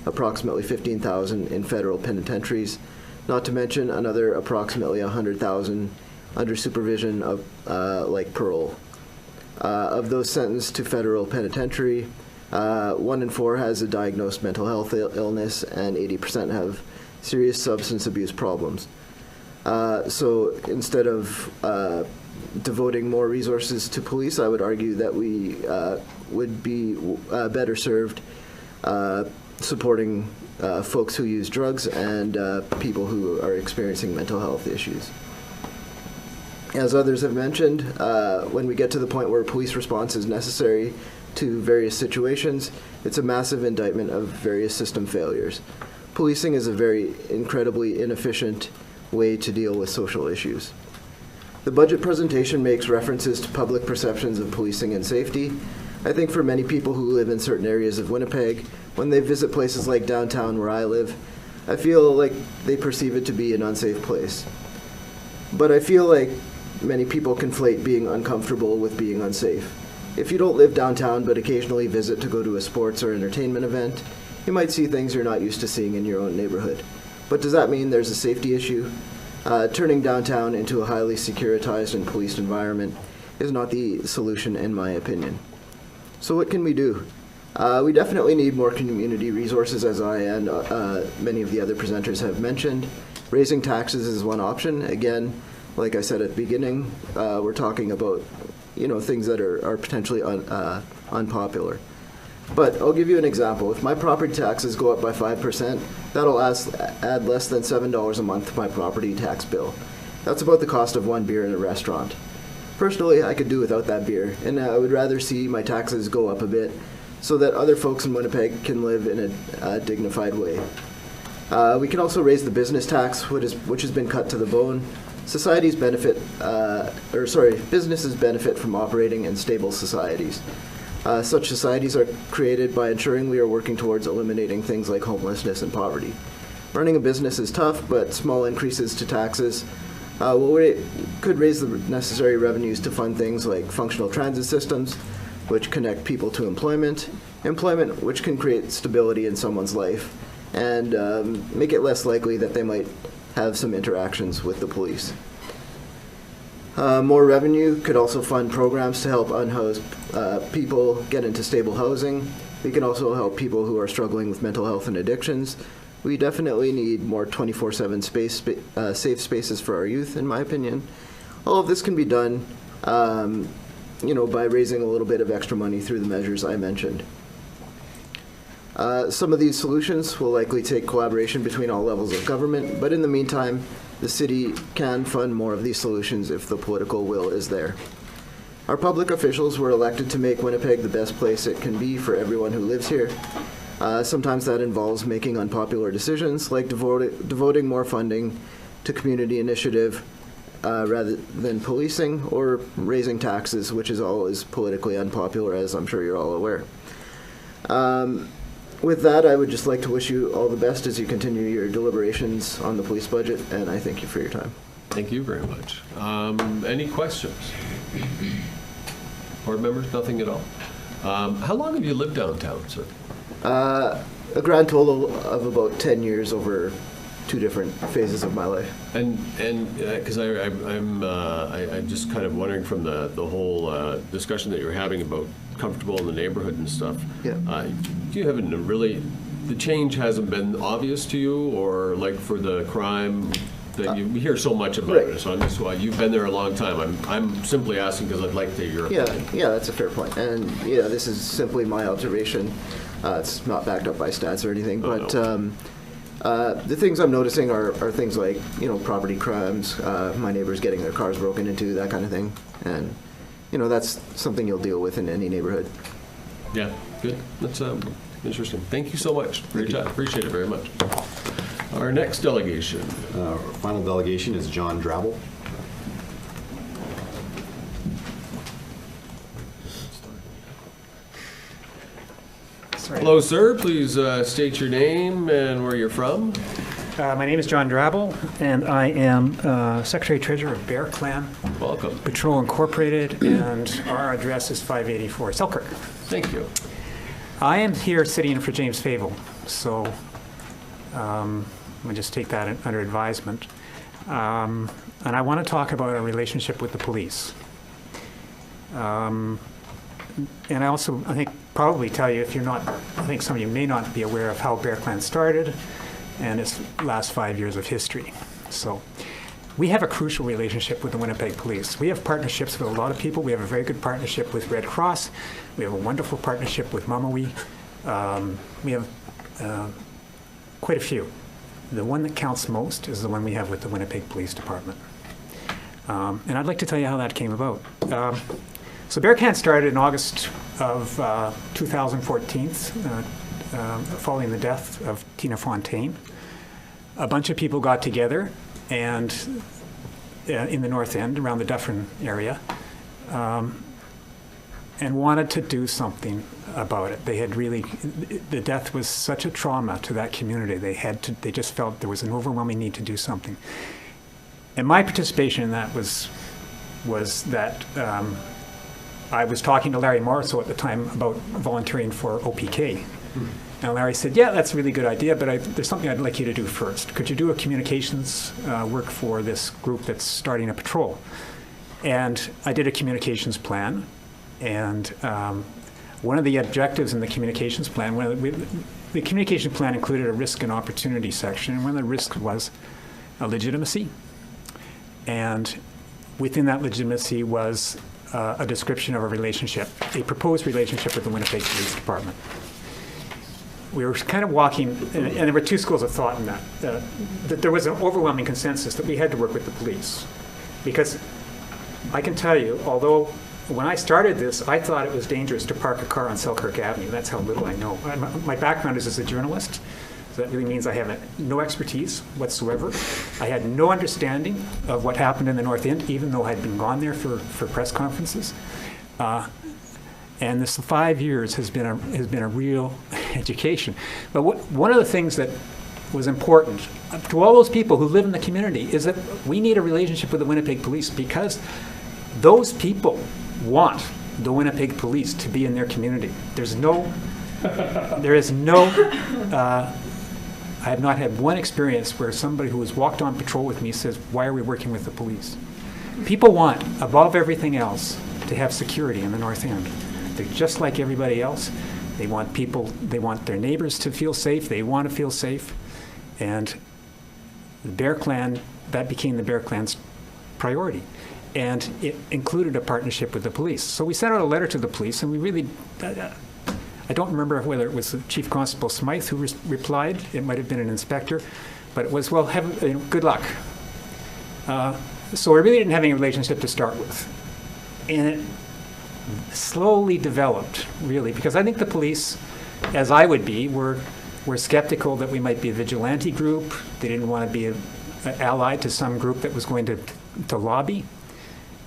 approximately 15,000 in federal penitentiaries, not to mention another approximately 100,000 under supervision of like parole. Of those sentenced to federal penitentiary, 1 in 4 has a diagnosed mental health illness, and 80% have serious substance abuse problems. So instead of devoting more resources to police, I would argue that we would be better served supporting folks who use drugs and people who are experiencing mental health issues. As others have mentioned, when we get to the point where police response is necessary to various situations, it's a massive indictment of various system failures. Policing is a very incredibly inefficient way to deal with social issues. The budget presentation makes references to public perceptions of policing and safety. I think for many people who live in certain areas of Winnipeg, when they visit places like downtown where I live, I feel like they perceive it to be an unsafe place. But I feel like many people conflate being uncomfortable with being unsafe. If you don't live downtown but occasionally visit to go to a sports or entertainment event, you might see things you're not used to seeing in your own neighborhood. But does that mean there's a safety issue? Turning downtown into a highly securitized and policed environment is not the solution, in my opinion. So what can we do? We definitely need more community resources, as I and many of the other presenters have mentioned. Raising taxes is one option. Again, like I said at the beginning, we're talking about things that are potentially unpopular. But I'll give you an example. If my property taxes go up by 5%, that'll add less than $7 a month to my property tax bill. That's about the cost of one beer in a restaurant. Personally, I could do without that beer, and I would rather see my taxes go up a bit so that other folks in Winnipeg can live in a dignified way. We can also raise the business tax, which has been cut to the bone. Businesses benefit from operating in stable societies. Such societies are created by ensuring we are working towards eliminating things like homelessness and poverty. Running a business is tough, but small increases to taxes could raise the necessary revenues to fund things like functional transit systems, which connect people to employment, which can create stability in someone's life, and make it less likely that they might have some interactions with the police. More revenue could also fund programs to help unhoused people get into stable housing. We can also help people who are struggling with mental health and addictions. We definitely need more 24/7 safe spaces for our youth, in my opinion. All of this can be done, by raising a little bit of extra money through the measures I mentioned. Some of these solutions will likely take collaboration between all levels of government, but in the meantime, the city can fund more of these solutions if the political will is there. Our public officials were elected to make Winnipeg the best place it can be for everyone who lives here. Sometimes that involves making unpopular decisions, like devoting more funding to community initiative rather than policing, or raising taxes, which is always politically unpopular, as I'm sure you're all aware. With that, I would just like to wish you all the best as you continue your deliberations on the police budget, and I thank you for your time. Thank you very much. Any questions? Board members, nothing at all? How long have you lived downtown, sir? A grand total of about 10 years over 2 different phases of my life. And because I'm just kind of wondering from the whole discussion that you're having about comfortable in the neighborhood and stuff. Yeah. Do you have the change hasn't been obvious to you, or like for the crime that you hear so much about right. it? So I'm just you've been there a long time. I'm simply asking because I'd like to hear your opinion. Yeah, that's a fair point. And this is simply my observation. It's not backed up by stats or anything, but. No. The things I'm noticing are things like, property crimes, my neighbors getting their cars broken into, that kind of thing. And, that's something you'll deal with in any neighborhood. Yeah, good. That's interesting. Thank you so much for your time. Appreciate it very much. Our next delegation. Our final delegation is John Drabble. Hello, sir. Please state your name and where you're from. My name is John Drabble, and I am Secretary-Treasurer of Bear Clan. Welcome. Patrol Incorporated, and our address is 584 Selkirk. Thank you. I am here sitting in for James Fable, so I'm going to just take that under advisement. And I want to talk about our relationship with the police. And I also, probably tell you, I think some of you may not be aware of how Bear Clan started and its last 5 years of history. So we have a crucial relationship with the Winnipeg Police. We have partnerships with a lot of people. We have a very good partnership with Red Cross. We have a wonderful partnership with Mamawi. We have quite a few. The one that counts most is the one we have with the Winnipeg Police Department. And I'd like to tell you how that came about. So Bearcan started in August of 2014, following the death of Tina Fontaine. A bunch of people got together and in the North End, around the Dufferin area, and wanted to do something about it. They had really, the death was such a trauma to that community. They just felt there was an overwhelming need to do something. And my participation in that was that I was talking to Larry Morrisseau at the time about volunteering for OPK. And Larry said, yeah, that's a really good idea, but there's something I'd like you to do first. Could you do a communications work for this group that's starting a patrol? And I did a communications plan. And one of the objectives in the communications plan, the communication plan included a risk and opportunity section, and one of the risks was legitimacy. And within that legitimacy was a description of a relationship, a proposed relationship with the Winnipeg Police Department. We were kind of walking, and there were two schools of thought in that. That there was an overwhelming consensus that we had to work with the police. Because I can tell you, although when I started this, I thought it was dangerous to park a car on Selkirk Avenue. That's how little I know. My background is as a journalist. So that really means I have no expertise whatsoever. I had no understanding of what happened in the North End, even though I'd been gone there for press conferences. And this 5 years has been a real education. But one of the things that was important to all those people who live in the community is that we need a relationship with the Winnipeg Police, because those people want the Winnipeg Police to be in their community. There is no, I have not had one experience where somebody who has walked on patrol with me says, why are we working with the police? People want, above everything else, to have security in the North End. They're just like everybody else. They want their neighbors to feel safe. They want to feel safe. And the Bear Clan, that became the Bear Clan's priority. And it included a partnership with the police. So we sent out a letter to the police, and we really, I don't remember whether it was Chief Constable Smythe who replied. It might have been an inspector. But it was, well, good luck. So we really didn't have any relationship to start with. And it slowly developed, really, because I think the police, as I would be, were skeptical that we might be a vigilante group. They didn't want to be allied to some group that was going to lobby.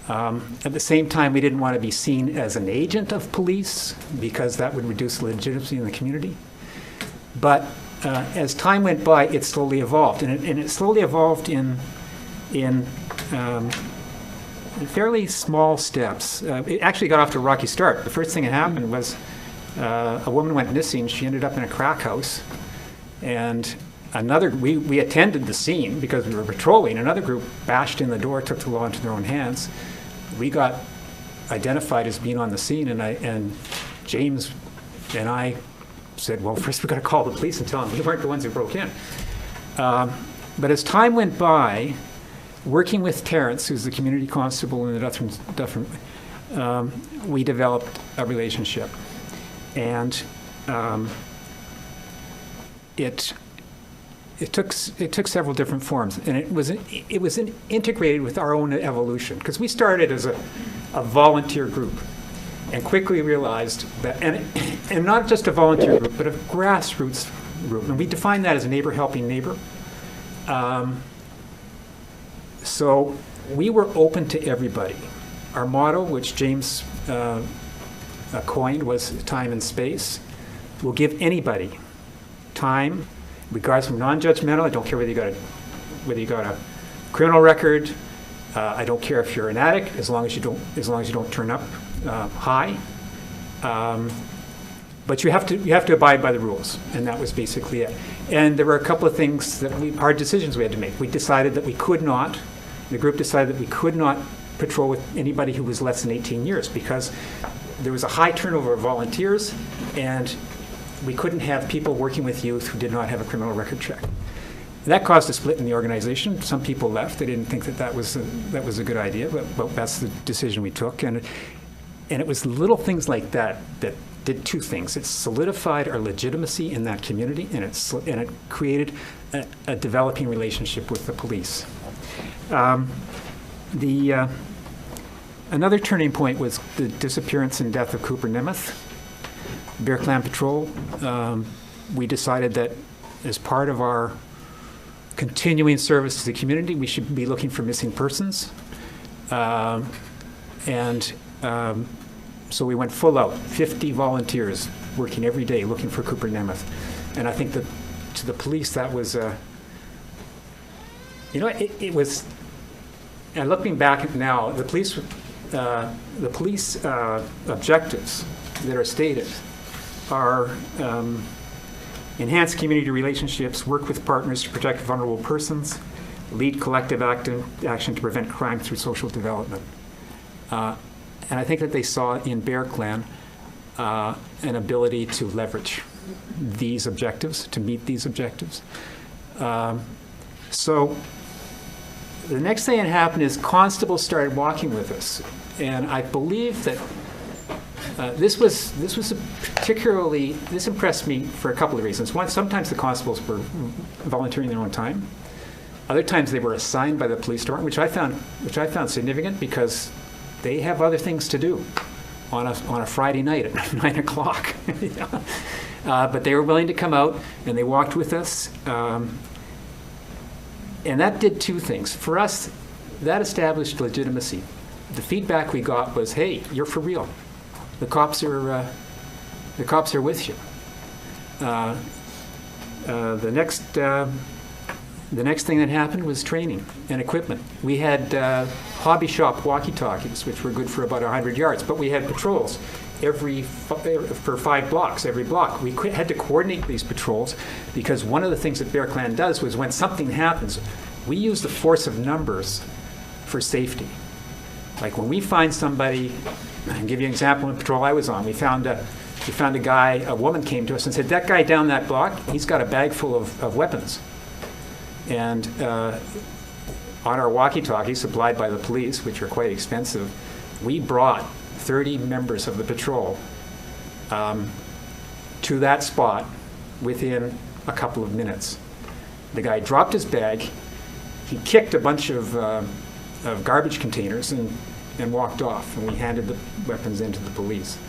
At the same time, we didn't want to be seen as an agent of police, because that would reduce legitimacy in the community. But as time went by, it slowly evolved, and it slowly evolved in fairly small steps. It actually got off to a rocky start. The first thing that happened was a woman went missing. She ended up in a crack house. And we attended the scene because we were patrolling. Another group bashed in the door, took the law into their own hands. We got identified as being on the scene, and James and I said, well, first we've got to call the police and tell them we weren't the ones who broke in. But as time went by, working with Terrence, who's the community constable in the Dufferin, we developed a relationship. And it took several different forms, and it was integrated with our own evolution, because we started as a volunteer group, and quickly realized that, and not just a volunteer group, but a grassroots group, and we define that as neighbor helping neighbor. So we were open to everybody. Our motto, which James coined, was time and space. We'll give anybody time, regardless from non-judgmental. I don't care whether you got a criminal record. I don't care if you're an addict, as long as you don't turn up high. But you have to abide by the rules, and that was basically it. And there were a couple of things hard decisions we had to make. We decided that we could not. The group decided that we could not patrol with anybody who was less than 18 years, because there was a high turnover of volunteers, and we couldn't have people working with youth who did not have a criminal record check. That caused a split in the organization. Some people left. They didn't think that was a good idea, but that's the decision we took. And it was little things like that that did two things. It solidified our legitimacy in that community, and it created a developing relationship with the police. Another turning point was the disappearance and death of Cooper Nemeth. Bear Clan Patrol, we decided that as part of our continuing service to the community, we should be looking for missing persons. So we went full out, 50 volunteers working every day looking for Cooper Nemeth. And I think that to the police, that was, it was, and looking back now, the police objectives that are stated are enhance community relationships, work with partners to protect vulnerable persons, lead collective action to prevent crime through social development. And I think that they saw in Bear Clan an ability to leverage these objectives, to meet these objectives. So the next thing that happened is constables started walking with us. And I believe that this impressed me for a couple of reasons. One, sometimes the constables were volunteering their own time. Other times they were assigned by the police department, which I found significant because they have other things to do on a Friday night at 9 o'clock. But they were willing to come out and they walked with us. And that did two things. For us, that established legitimacy. The feedback we got was, hey, you're for real. The cops are with you. The next thing that happened was training and equipment. We had hobby shop walkie-talkies, which were good for about 100 yards, but we had patrols for 5 blocks, every block. We had to coordinate these patrols because one of the things that Bear Clan does was when something happens, we use the force of numbers for safety. Like when we find somebody, I'll give you an example in the patrol I was on. We found a guy, a woman came to us and said, that guy down that block, he's got a bag full of weapons. And on our walkie-talkies supplied by the police, which are quite expensive, we brought 30 members of the patrol to that spot within a couple of minutes. The guy dropped his bag, he kicked a bunch of garbage containers and walked off, and we handed the weapons into the police.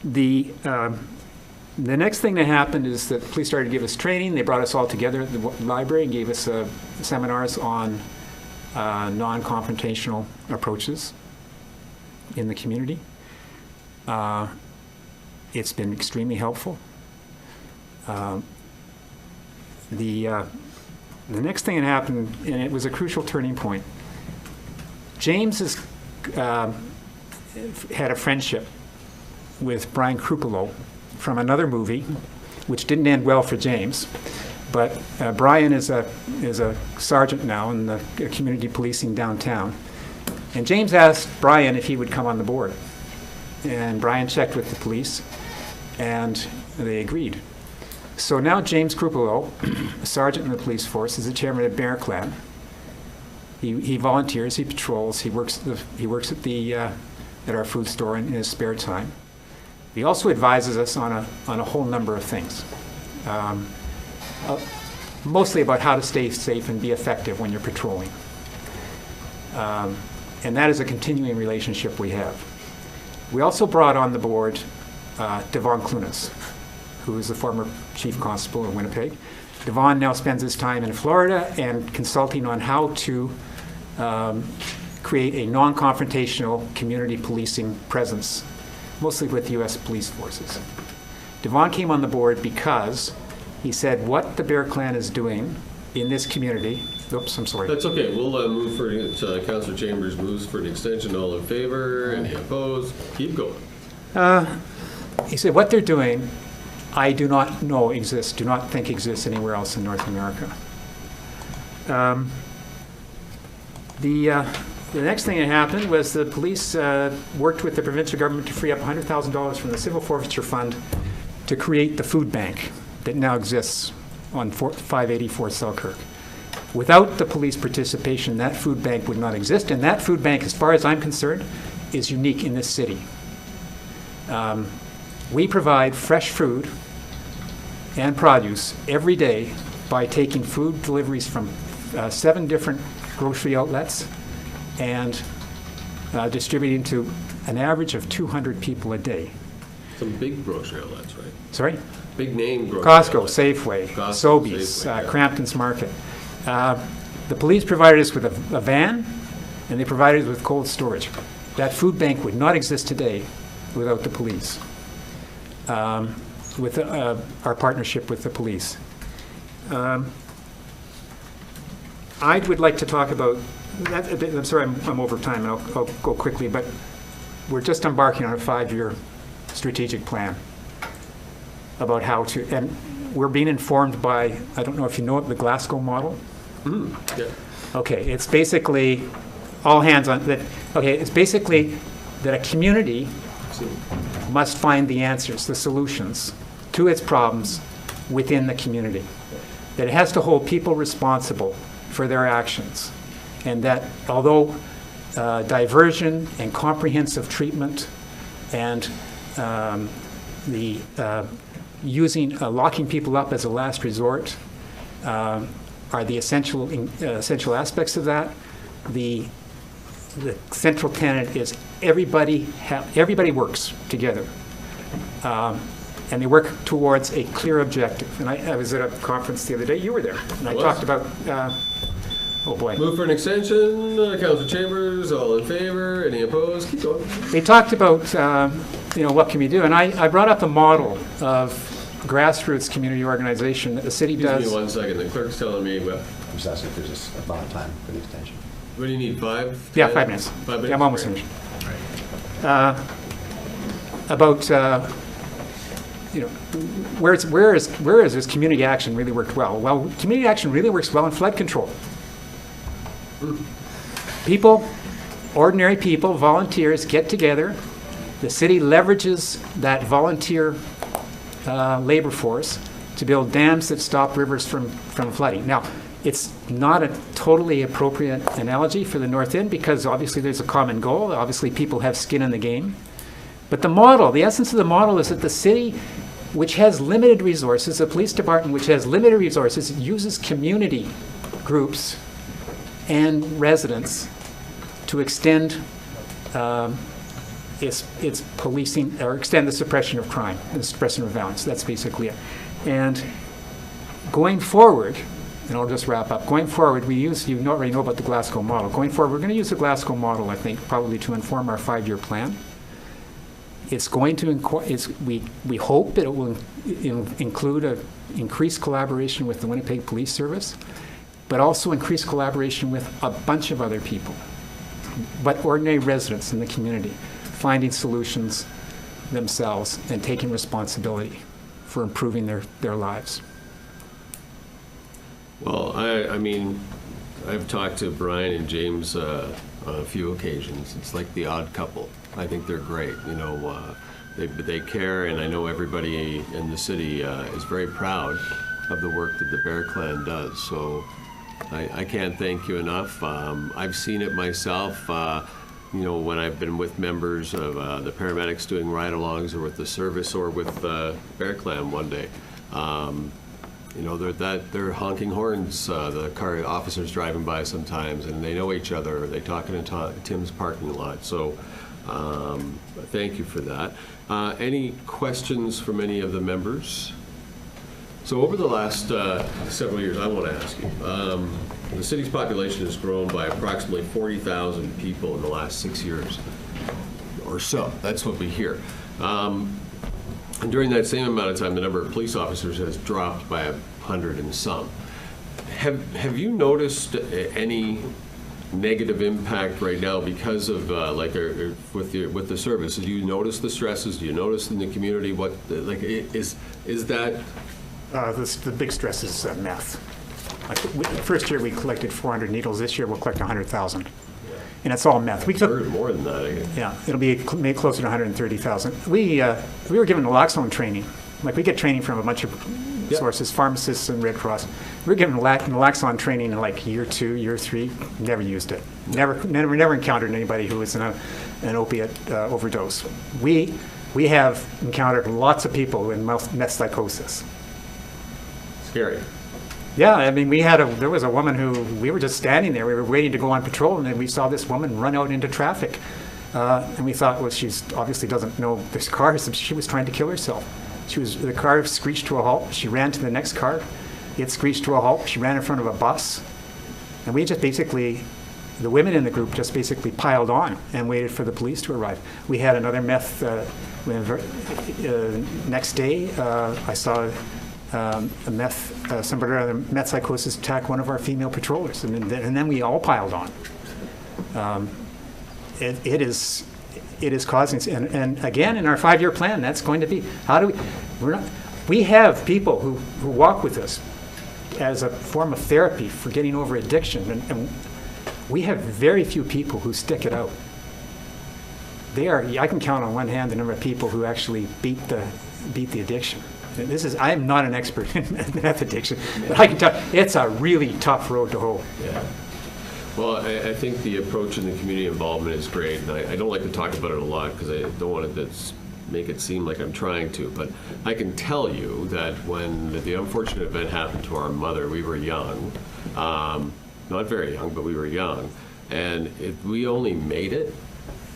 The next thing that happened is that the police started to give us training. They brought us all together at the library and gave us seminars on non-confrontational approaches in the community. It's been extremely helpful. The next thing that happened, and it was a crucial turning point, James had a friendship with Brian Krupelo from another movie, which didn't end well for James. But Brian is a sergeant now in the community policing downtown. And James asked Brian if he would come on the board. And Brian checked with the police, and they agreed. So now James Krupelo, a sergeant in the police force, is the chairman of Bear Clan. He volunteers, he patrols, he works at our food store in his spare time. He also advises us on a whole number of things, mostly about how to stay safe and be effective when you're patrolling. And that is a continuing relationship we have. We also brought on the board Devon Clunas, who is the former chief constable of Winnipeg. Devon now spends his time in Florida and consulting on how to create a non-confrontational community policing presence, mostly with U.S. police forces. Devon came on the board because he said what the Bear Clan is doing in this community. Oops, I'm sorry. That's okay. We'll move for Councillor Chambers moves for an extension. All in favor? Any opposed? Keep going. He said what they're doing, I do not know exists, do not think exists anywhere else in North America. The next thing that happened was the police worked with the provincial government to free up $100,000 from the Civil Forfeiture Fund to create the food bank that now exists on 584 Selkirk. Without the police participation, that food bank would not exist, and that food bank, as far as I'm concerned, is unique in this city. We provide fresh food and produce every day by taking food deliveries from 7 different grocery outlets and distributing to an average of 200 people a day. Some big grocery outlets, right? Sorry? Big name grocery Costco, outlets. Safeway, Costco, Sobeys, Safeway, yeah. Crampton's Market. The police provided us with a van, and they provided us with cold storage. That food bank would not exist today without the police, with our partnership with the police. I would like to talk about that a bit. I'm sorry, I'm over time, and I'll go quickly, but we're just embarking on a 5-year strategic plan about how to, and we're being informed by, I don't know if you know it, the Glasgow model. Yeah. Okay, it's basically all hands on that. Okay, it's basically that a community must find the answers, the solutions to its problems within the community. That it has to hold people responsible for their actions, and that although diversion and comprehensive treatment and the using locking people up as a last resort are the essential aspects of that. The central tenet is everybody works together, and they work towards a clear objective. And I was at a conference the other day. You were there, and I talked about. Oh boy. Move for an extension. Councilor Chambers, all in favor? Any opposed? Keep going. They talked about what can we do, and I brought up a model of grassroots community organization that the city does. Give me 1 second. The clerk's telling me. Well, I'm just asking if there's a amount of time for the extension. What do you need? 5? Yeah, 10? 5 minutes. 5 minutes. Yeah, I'm almost Great. finished. About where is this community action really worked well? Well, community action really works well in flood control. People, ordinary people, volunteers get together. The city leverages that volunteer labor force to build dams that stop rivers from flooding. Now, it's not a totally appropriate analogy for the North End because obviously there's a common goal. Obviously people have skin in the game. But the model, the essence of the model is that the city, which has limited resources, the police department, which has limited resources, uses community groups and residents to extend its policing, or extend the suppression of crime and the suppression of violence. That's basically it. And going forward, and I'll just wrap up, going forward, you already know about the Glasgow model. Going forward, we're going to use the Glasgow model, I think, probably to inform our 5-year plan. It's going to, we hope that it will include increased collaboration with the Winnipeg Police Service, but also increased collaboration with a bunch of other people, but ordinary residents in the community, finding solutions themselves and taking responsibility for improving their lives. Well, I mean, I've talked to Brian and James on a few occasions. It's like the odd couple. I think they're great. They care, and I know everybody in the city is very proud of the work that the Bear Clan does. So I can't thank you enough. I've seen it myself, when I've been with members of the paramedics doing ride-alongs or with the service or with Bear Clan one day. They're honking horns, the car officers driving by sometimes, and they know each other, or they talk in Tim's parking lot. So thank you for that. Any questions from any of the members? So over the last several years, I want to ask you, the city's population has grown by approximately 40,000 people in the last 6 years or so. That's what we hear. And during that same amount of time, the number of police officers has dropped by 100 and some. Have you noticed any negative impact right now because of with the service? Do you notice the stresses? Do you notice in the community what is that? The big stress is meth. First year we collected 400 needles. This year we'll collect 100,000. And it's all meth. We took more than that, I guess. Yeah, it'll be made closer to 130,000. We were given naloxone training. We get training from a bunch of sources, pharmacists and Red Cross. We were given naloxone training in like year 2, year 3. Never used it. Never encountered anybody who was in an opiate overdose. We have encountered lots of people in meth psychosis. Scary. Yeah, I mean, there was a woman who, we were just standing there, we were waiting to go on patrol, and then we saw this woman run out into traffic. And we thought, well, she's obviously doesn't know this car, so she was trying to kill herself. The car screeched to a halt, she ran to the next car, it screeched to a halt, she ran in front of a bus, and we just basically, the women in the group just basically piled on and waited for the police to arrive. We had another meth, next day, I saw somebody other meth psychosis attack one of our female patrollers, and then we all piled on. It is causing, and again, in our 5-year plan, that's going to be, we have people who walk with us as a form of therapy for getting over addiction, and we have very few people who stick it out. I can count on one hand the number of people who actually beat the addiction. I am not an expert in meth addiction, but I can tell it's a really tough road to hoe. Yeah. Well, I think the approach in the community involvement is great, and I don't like to talk about it a lot because I don't want to make it seem like I'm trying to, but I can tell you that when the unfortunate event happened to our mother, we were young, not very young, but we were young, and we only made it,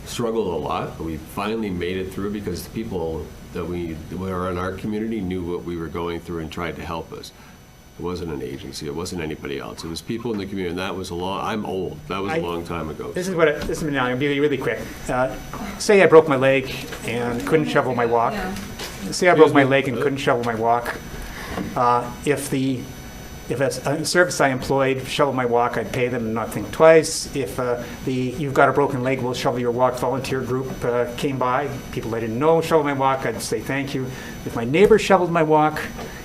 struggled a lot, but we finally made it through because the people that were in our community knew what we were going through and tried to help us. It wasn't an agency. It wasn't anybody else. It was people in the community, and that was I'm old. That was a long time ago. This is now. I'm going to be really quick. Say I broke my leg and couldn't shovel my walk. Say I broke my leg and couldn't shovel my walk. If a service I employed shoveled my walk, I'd pay them and not think twice. If you've got a broken leg, we'll shovel your walk volunteer group came by, people I didn't know shoveled my walk, I'd say thank you. If my neighbor shoveled my walk,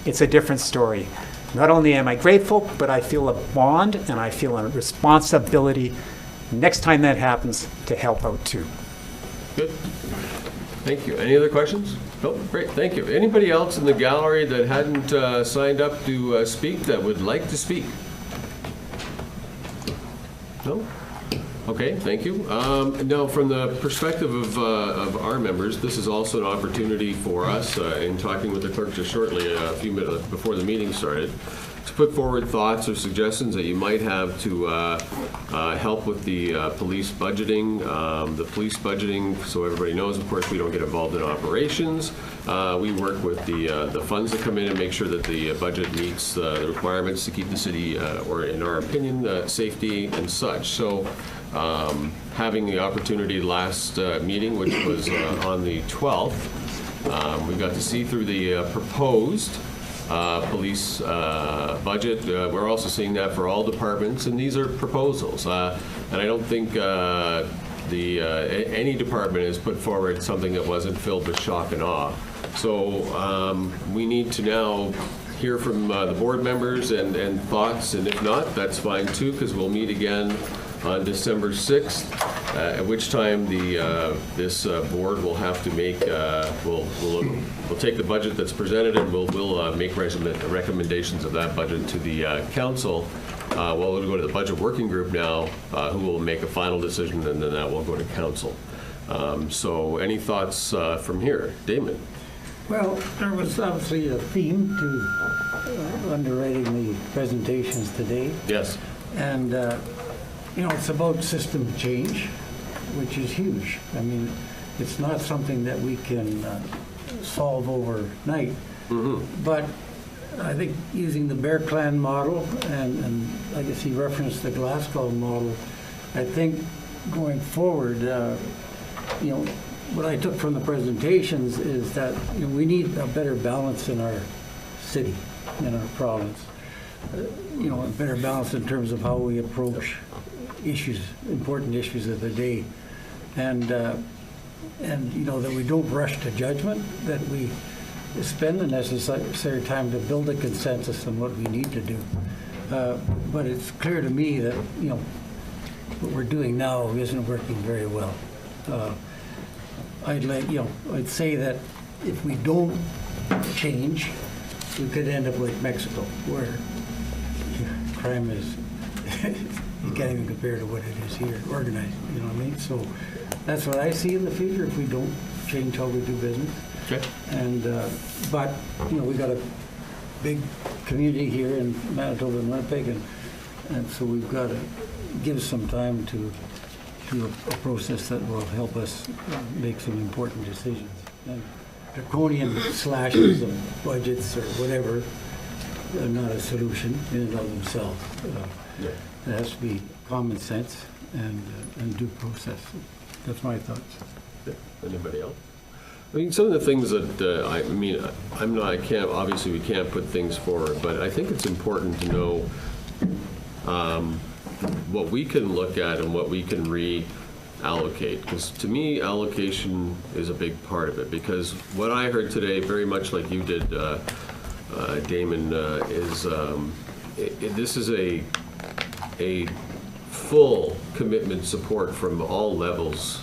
it's a different story. Not only am I grateful, but I feel a bond and I feel a responsibility next time that happens to help out too. Good. Thank you. Any other questions? No? Great. Thank you. Anybody else in the gallery that hadn't signed up to speak that would like to speak? No? Okay, thank you. Now, from the perspective of our members, this is also an opportunity for us, in talking with the clerk just shortly, a few minutes before the meeting started, to put forward thoughts or suggestions that you might have to help with the police budgeting. The police budgeting, so everybody knows, of course, we don't get involved in operations. We work with the funds that come in and make sure that the budget meets the requirements to keep the city, or in our opinion, safety and such. So having the opportunity last meeting, which was on the 12th, we got to see through the proposed police budget. We're also seeing that for all departments, and these are proposals. And I don't think any department has put forward something that wasn't filled with shock and awe. So we need to now hear from the board members and thoughts, and if not, that's fine too, because we'll meet again on December 6th, at which time this board will have to make, we'll take the budget that's presented and we'll make recommendations of that budget to the council. We'll go to the budget working group now, who will make a final decision, and then that will go to council. So any thoughts from here? Damon? Well, there was obviously a theme to underwriting the presentations today. Yes. And it's about system change, which is huge. I mean, it's not something that we can solve overnight. Mm-hmm. But I think using the Bear Clan model, and I guess he referenced the Glasgow model, I think going forward, what I took from the presentations is that we need a better balance in our city, in our province. A better balance in terms of how we approach issues, important issues of the day, and that we don't rush to judgment, that we spend the necessary time to build a consensus on what we need to do. But it's clear to me that what we're doing now isn't working very well. I'd say that if we don't change, we could end up like Mexico, where crime is, you can't even compare to what it is here, organized, you know what I mean? So that's what I see in the future if we don't change how we do business. Okay. And, but, you know, we got a big community here in Manitoba and Winnipeg, and so we've got to give some time to a process that will help us make some important decisions. And draconian slashes of budgets or whatever are not a solution in and of themselves. It has to be common sense and due process. That's my thoughts. Yeah. Anybody else? I mean, some of the things that I can't. Obviously, we can't put things forward, but I think it's important to know what we can look at and what we can reallocate. Because to me, allocation is a big part of it. Because what I heard today, very much like you did, Damon, is this is a full commitment support from all levels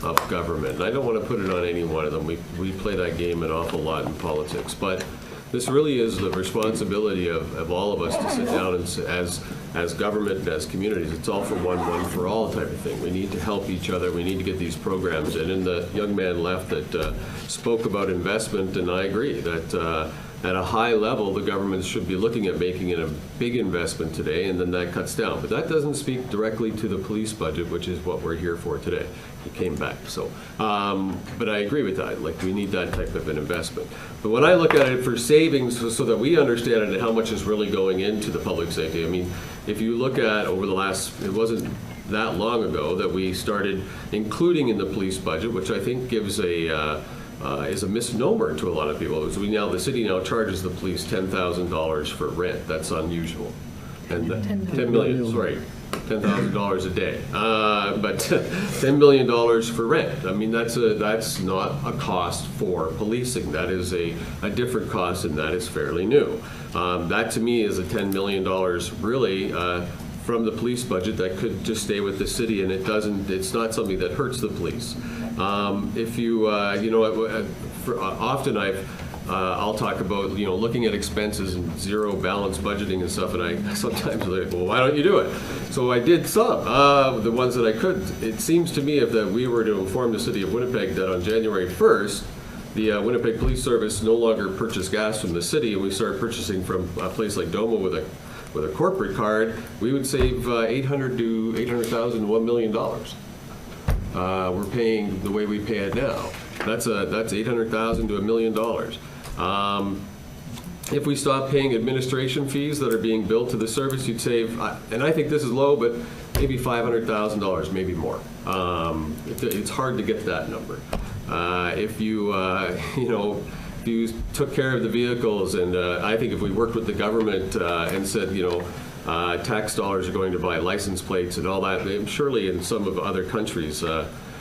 of government. And I don't want to put it on any one of them. We play that game an awful lot in politics. But this really is the responsibility of all of us to sit down and as government and as communities. It's all for one for all type of thing. We need to help each other. We need to get these programs. And in the young man left that spoke about investment, and I agree that at a high level, the government should be looking at making it a big investment today, and then that cuts down. But that doesn't speak directly to the police budget, which is what we're here for today. He came back. So, but I agree with that. Like, we need that type of an investment. But when I look at it for savings, so that we understand it, how much is really going into the public safety. I mean, if you look at over the last, it wasn't that long ago that we started including in the police budget, which I think gives is a misnomer to a lot of people. The city now charges the police $10,000 for rent. That's unusual. And $10 million, sorry, $10,000 a day. But $10 million for rent. I mean, that's not a cost for policing. That is a different cost, and that is fairly new. That to me is a $10 million really from the police budget that could just stay with the city, and it's not something that hurts the police. If you, often I'll talk about, looking at expenses and zero balance budgeting and stuff, and I sometimes like, well, why don't you do it? So I did some, the ones that I could. It seems to me if that we were to inform the city of Winnipeg that on January 1st, the Winnipeg Police Service no longer purchase gas from the city, and we start purchasing from a place like Doma with a corporate card, we would save $800,000 to $1 million. We're paying the way we pay it now. That's $800,000 to $1 million. If we stop paying administration fees that are being billed to the service, you'd save, and I think this is low, but maybe $500,000, maybe more. It's hard to get that number. If you, if you took care of the vehicles, and I think if we worked with the government and said, tax dollars are going to buy license plates and all that, surely in some of other countries,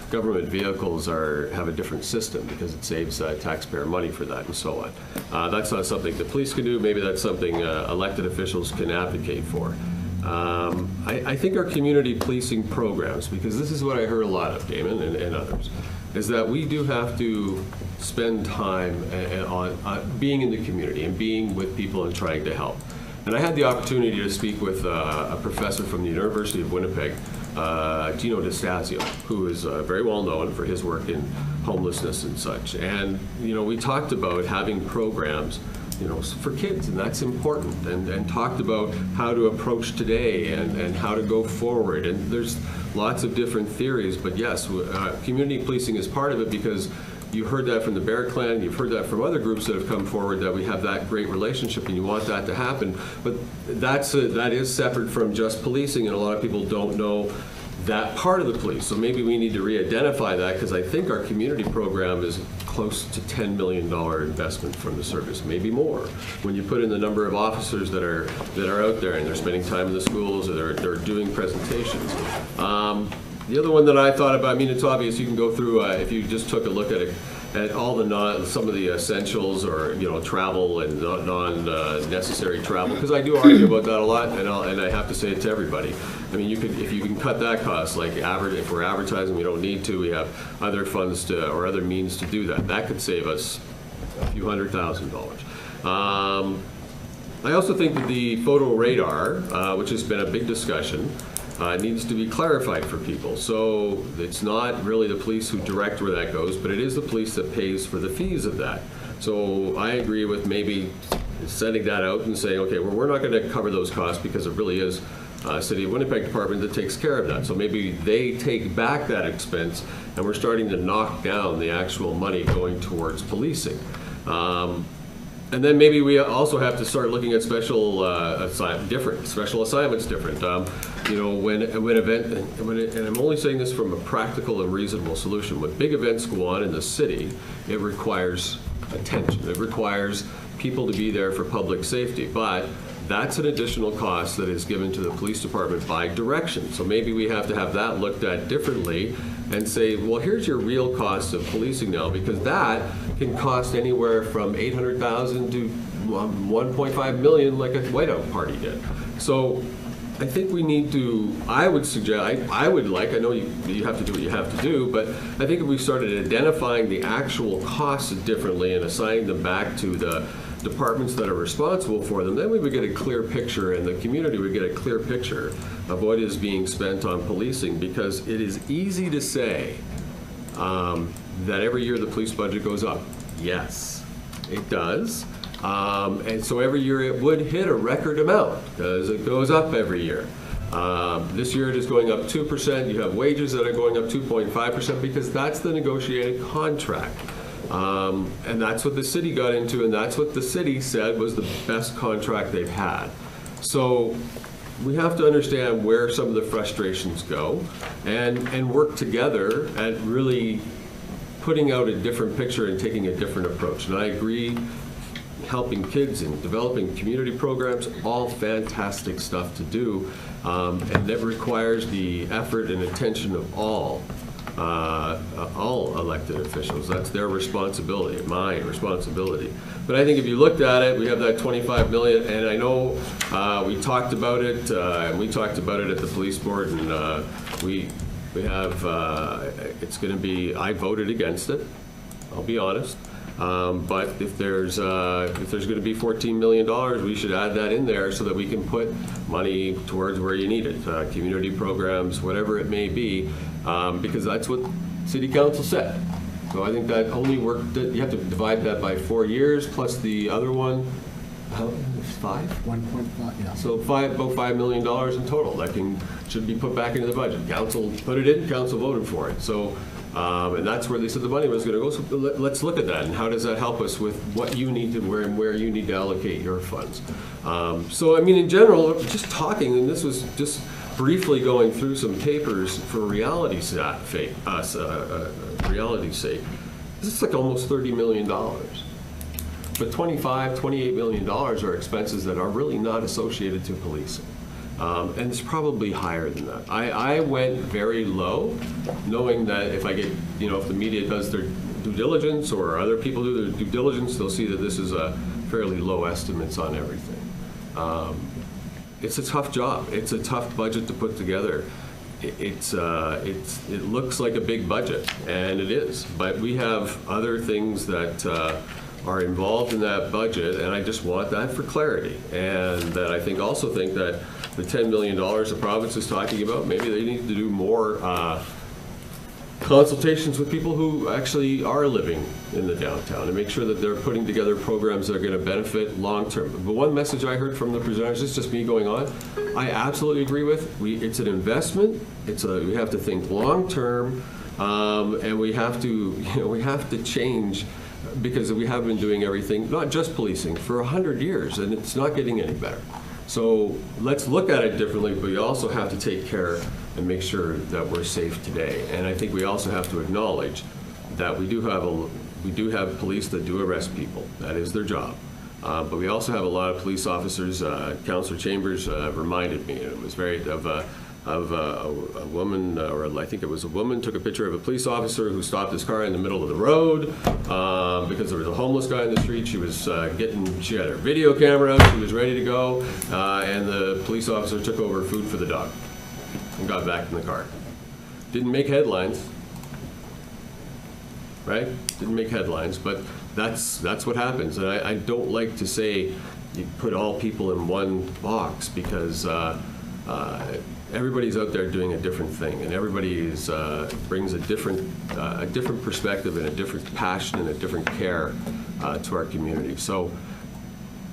government vehicles have a different system because it saves taxpayer money for that and so on. That's not something the police can do. Maybe that's something elected officials can advocate for. I think our community policing programs, because this is what I heard a lot of, Damon, and others, is that we do have to spend time on being in the community and being with people and trying to help. And I had the opportunity to speak with a professor from the University of Winnipeg, Gino D'Estasio, who is very well known for his work in homelessness and such. And we talked about having programs for kids, and that's important, and talked about how to approach today and how to go forward. And there's lots of different theories, but yes, community policing is part of it, because you heard that from the Bear Clan, you've heard that from other groups that have come forward, that we have that great relationship and you want that to happen. But that is separate from just policing, and a lot of people don't know that part of the police. So maybe we need to re-identify that, because I think our community program is close to $10 million investment from the service, maybe more. When you put in the number of officers that are out there and they're spending time in the schools, or they're doing presentations. The other one that I thought about, I mean, it's obvious you can go through, if you just took a look at all the some of the essentials, or travel and non-necessary travel, because I do argue about that a lot, and I have to say it to everybody. I mean, if you can cut that cost, like if we're advertising, we don't need to. We have other funds or other means to do that. That could save us a few $100,000. I also think that the photo radar, which has been a big discussion, needs to be clarified for people. So it's not really the police who direct where that goes, but it is the police that pays for the fees of that. So I agree with maybe sending that out and saying, okay, well, we're not going to cover those costs because it really is City of Winnipeg Department that takes care of that. So maybe they take back that expense, and we're starting to knock down the actual money going towards policing. And then maybe we also have to start looking at special assignments different. You know, when and I'm only saying this from a practical and reasonable solution. When big events go on in the city, it requires attention. It requires people to be there for public safety. But that's an additional cost that is given to the police department by direction. So maybe we have to have that looked at differently and say, well, here's your real cost of policing now, because that can cost anywhere from $800,000 to $1.5 million, like a whiteout party did. So I think we need to, I would suggest, I know you have to do what you have to do, but I think if we started identifying the actual costs differently and assigning them back to the departments that are responsible for them, then we would get a clear picture, and the community would get a clear picture of what is being spent on policing, because it is easy to say that every year the police budget goes up. Yes, it does. And so every year it would hit a record amount because it goes up every year. This year it is going up 2%. You have wages that are going up 2.5% because that's the negotiated contract. And that's what the city got into, and that's what the city said was the best contract they've had. So we have to understand where some of the frustrations go and work together at really putting out a different picture and taking a different approach. And I agree, helping kids and developing community programs, all fantastic stuff to do, and that requires the effort and attention of all elected officials. That's their responsibility, my responsibility. But I think if you looked at it, we have that $25 million, and I know we talked about it, and we talked about it at the police board, and we have, it's going to be, I voted against it, I'll be honest. But if there's going to be $14 million, we should add that in there so that we can put money towards where you need it, community programs, whatever it may be, because that's what City Council said. So I think that only worked. You have to divide that by 4 years plus the other one. How, 5? 1.5, yeah. So about $5 million in total that should be put back into the budget. Council put it in. Council voted for it. So. And that's where they said the money was going to go. So let's look at that, and how does that help us with what you need to, where you need to allocate your funds. So I mean, in general, just talking, and this was just briefly going through some papers for reality's sake. This is like almost $30 million. But $28 million are expenses that are really not associated to policing. And it's probably higher than that. I went very low, knowing that if I get, if the media does their due diligence or other people do their due diligence, they'll see that this is a fairly low estimates on everything. It's a tough job. It's a tough budget to put together. It looks like a big budget, and it is. But we have other things that are involved in that budget, and I just want that for clarity. And that I also think that the $10 million the province is talking about, maybe they need to do more consultations with people who actually are living in the downtown and make sure that they're putting together programs that are going to benefit long term. The one message I heard from the presenters, this is just me going on, I absolutely agree with. It's an investment. We have to think long term, and we have to change, because we have been doing everything, not just policing, for 100 years, and it's not getting any better. So let's look at it differently, but we also have to take care and make sure that we're safe today. And I think we also have to acknowledge that we do have police that do arrest people. That is their job. But we also have a lot of police officers. Councillor Chambers reminded me, it was of a woman, or I think it was a woman, took a picture of a police officer who stopped his car in the middle of the road because there was a homeless guy in the street. She had her video camera out, she was ready to go, and the police officer took over food for the dog and got back in the car. Didn't make headlines, right? Didn't make headlines, but That's what happens. And I don't like to say you put all people in one box, because everybody's out there doing a different thing, and everybody brings a different perspective and a different passion and a different care to our community. So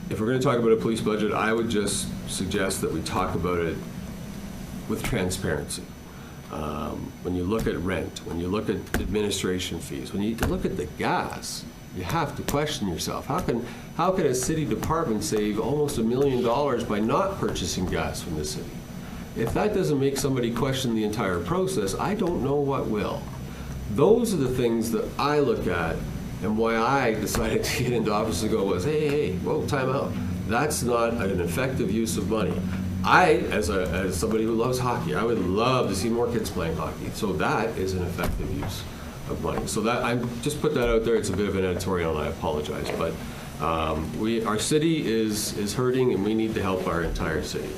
if we're going to talk about a police budget, I would just suggest that we talk about it with transparency. When you look at rent, when you look at administration fees, when you look at the gas, you have to question yourself. How can a city department save almost $1 million by not purchasing gas from the city? If that doesn't make somebody question the entire process, I don't know what will. Those are the things that I look at, and why I decided to get into office to go was, hey, whoa, time out. That's not an effective use of money. As somebody who loves hockey, I would love to see more kids playing hockey. So that is an effective use of money. So that, I just put that out there. It's a bit of an editorial, and I apologize. But our city is hurting, and we need to help our entire city.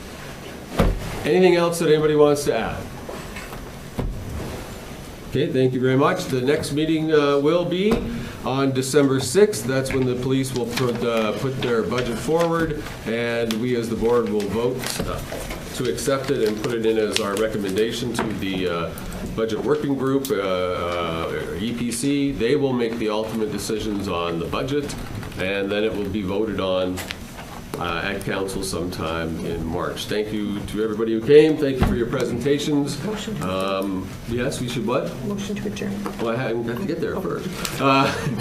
Anything else that anybody wants to add? Okay, thank you very much. The next meeting will be on December 6th. That's when the police will put their budget forward, and we as the board will vote to accept it and put it in as our recommendation to the budget working group, EPC. They will make the ultimate decisions on the budget, and then it will be voted on at council sometime in March. Thank you to everybody who came. Thank you for your presentations. Motion to yes, we should what? Motion to adjourn. Well, I have to get there first.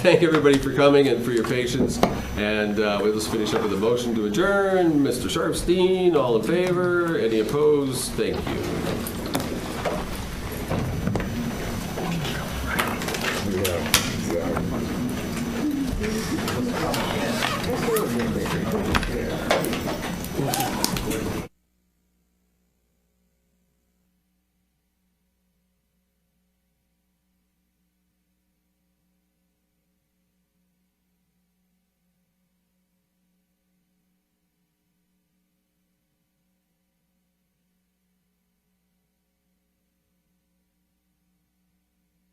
Thank everybody for coming and for your patience. And we'll just finish up with a motion to adjourn. Mr. Sharpstein, all in favor? Any opposed? Thank you.